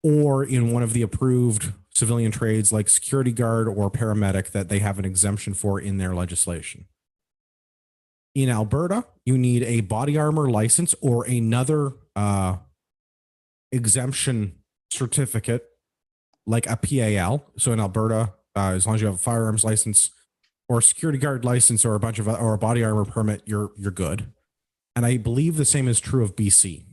S1: or in one of the approved civilian trades like security guard or paramedic that they have an exemption for in their legislation. In Alberta, you need a body armor license or another exemption certificate like a PAL. So in Alberta, as long as you have a firearms license or a security guard license or a body armor permit, you're good. And I believe the same is true of BC.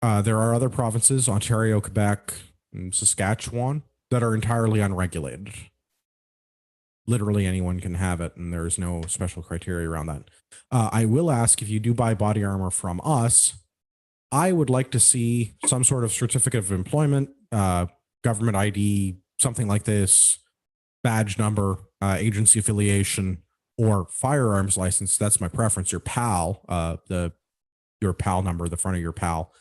S1: There are other provinces, Ontario, Quebec, and Saskatchewan, that are entirely unregulated. Literally anyone can have it, and there's no special criteria around that. I will ask, if you do buy body armor from us, I would like to see some sort of certificate of employment, government ID, something like this, badge number, agency affiliation, or firearms license. That's my preference. Your PAL, your PAL number, the front of your PAL,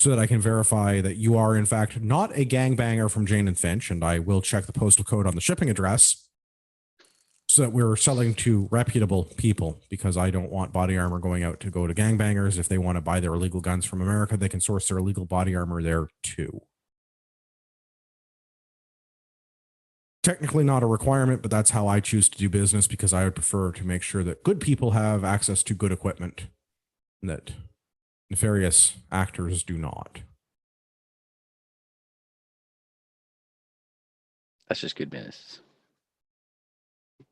S1: so that I can verify that you are in fact not a gangbanger from Jane and Finch, and I will check the postal code on the shipping address so that we're selling to reputable people, because I don't want body armor going out to go to gangbangers. If they want to buy their illegal guns from America, they can source their illegal body armor there too. Technically not a requirement, but that's how I choose to do business, because I would prefer to make sure that good people have access to good equipment and that nefarious actors do not.
S3: That's just good business.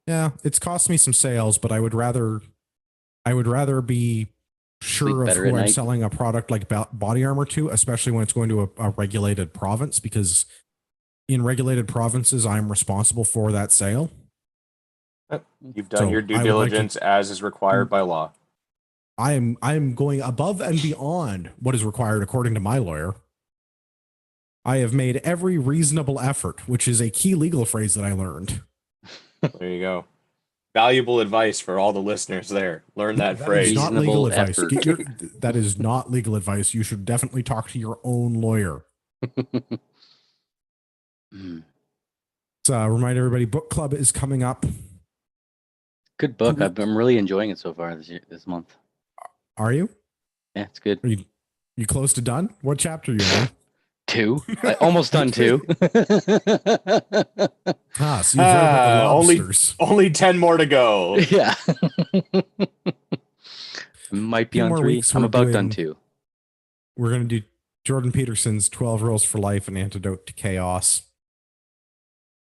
S1: Yeah, it's cost me some sales, but I would rather be sure of who I'm selling a product like body armor to, especially when it's going to a regulated province, because in regulated provinces, I'm responsible for that sale.
S2: You've done your due diligence as is required by law.
S1: I am going above and beyond what is required according to my lawyer. I have made every reasonable effort, which is a key legal phrase that I learned.
S2: There you go. Valuable advice for all the listeners there. Learn that phrase.
S1: Is not legal advice. That is not legal advice. You should definitely talk to your own lawyer. So remind everybody, book club is coming up.
S3: Good book. I'm really enjoying it so far this month.
S1: Are you?
S3: Yeah, it's good.
S1: Are you close to done? What chapter are you on?
S3: 2. I almost done 2.
S1: So you've read about the lobsters.
S2: Only 10 more to go.
S3: Yeah. Might be on 3. I'm about done 2.
S1: We're going to do Jordan Peterson's 12 Rules for Life, an Antidote to Chaos.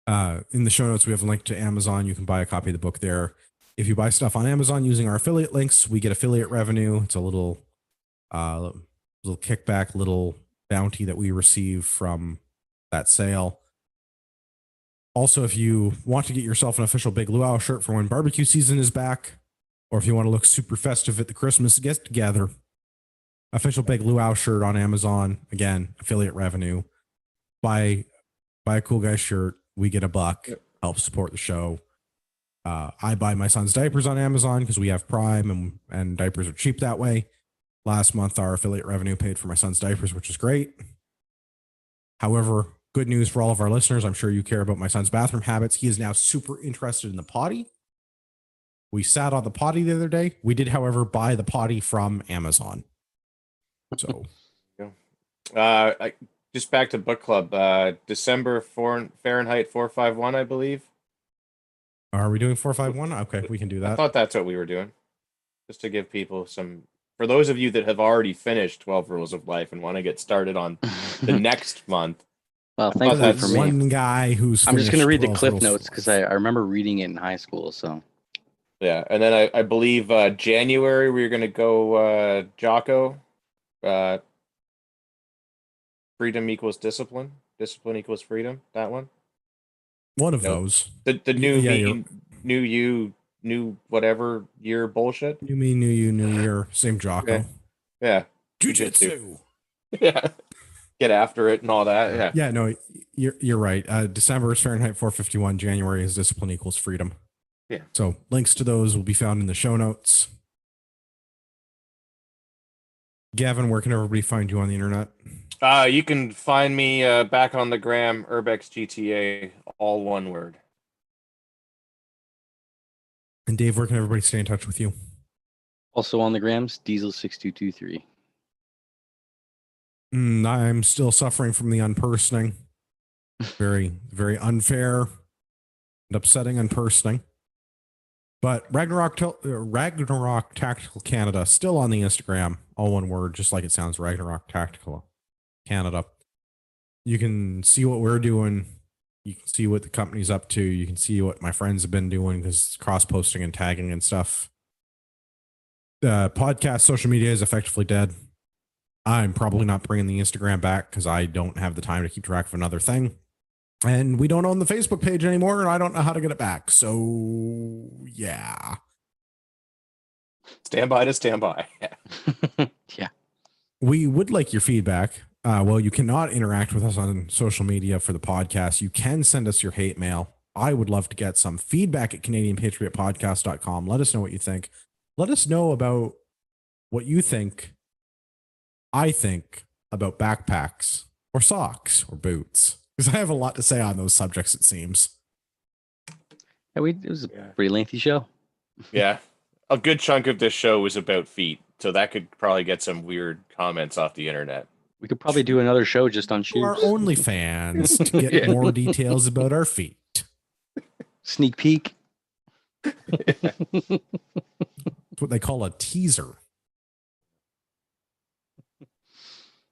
S1: In the show notes, we have a link to Amazon. You can buy a copy of the book there. If you buy stuff on Amazon using our affiliate links, we get affiliate revenue. It's a little kickback, little bounty that we receive from that sale. Also, if you want to get yourself an official Big Luau shirt for when barbecue season is back, or if you want to look super festive at the Christmas get together, official Big Luau shirt on Amazon. Again, affiliate revenue. Buy a cool guy shirt. We get $1. Help support the show. I buy my son's diapers on Amazon because we have Prime and diapers are cheap that way. Last month, our affiliate revenue paid for my son's diapers, which is great. However, good news for all of our listeners. I'm sure you care about my son's bathroom habits. He is now super interested in the potty. We sat on the potty the other day. We did, however, buy the potty from Amazon. So,
S2: just back to book club. December Fahrenheit 451, I believe.
S1: Are we doing 451? Okay, we can do that.
S2: I thought that's what we were doing. Just to give people some, for those of you that have already finished 12 Rules of Life and want to get started on the next month.
S3: Well, thankfully for me,
S1: one guy who's.
S3: I'm just going to read the
S1: 12
S3: cliff
S1: rules
S3: notes because I remember reading it in high school. So
S2: yeah, and then I believe January we're going to go Jocko. Freedom equals discipline. Discipline equals freedom. That one.
S1: One of those.
S2: The new me, new you, new whatever year bullshit.
S1: New me, new you, new year. Same Jocko.
S2: Okay. Yeah.
S1: Jiu-jitsu.
S2: Yeah. Get after it and all that. Yeah.
S1: Yeah, no, you're right. December is Fahrenheit 451. January is discipline equals freedom.
S2: Yeah.
S1: So links to those will be found in the show notes. Gavin, where can everybody find you on the internet?
S2: You can find me back on the gram, Urbex GTA, all one word.
S1: And Dave, where can everybody stay in touch with you?
S3: also on the grams, Diesel6223.
S1: I'm still suffering from the unpersoning. Very, very unfair and upsetting unpersoning. But Ragnarok Tactical Canada still on the Instagram, all one word, just like it sounds, Ragnarok Tactical Canada. You can see what we're doing. You can see what the company's up to. You can see what my friends have been doing because cross-posting and tagging and stuff. The podcast social media is effectively dead. I'm probably not bringing the Instagram back because I don't have the time to keep track of another thing. And we don't own the Facebook page anymore, and I don't know how to get it back. So, yeah.
S2: Stand by to stand by.
S3: Yeah.
S1: We would like your feedback. Well, you cannot interact with us on social media for the podcast. You can send us your hate mail. I would love to get some feedback at CanadianPatriotPodcast.com. Let us know what you think. Let us know about what you think I think about backpacks or socks or boots. Because I have a lot to say on those subjects, it seems.
S3: Yeah, it was a pretty lengthy show.
S2: Yeah. A good chunk of this show was about feet. So that could probably get some weird comments off the internet.
S3: We could probably do another show just on shoes.
S1: Our OnlyFans to get more details about our feet.
S3: Sneak peek.
S1: That's what they call a teaser.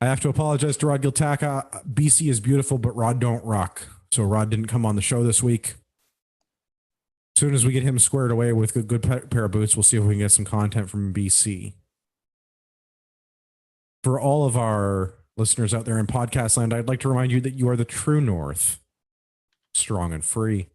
S1: I have to apologize to Rod Giltaka. BC is beautiful, but Rod don't rock. So Rod didn't come on the show this week. As soon as we get him squared away with a good pair of boots, we'll see if we can get some content from BC. For all of our listeners out there in podcast land, I'd like to remind you that you are the true North, strong and free.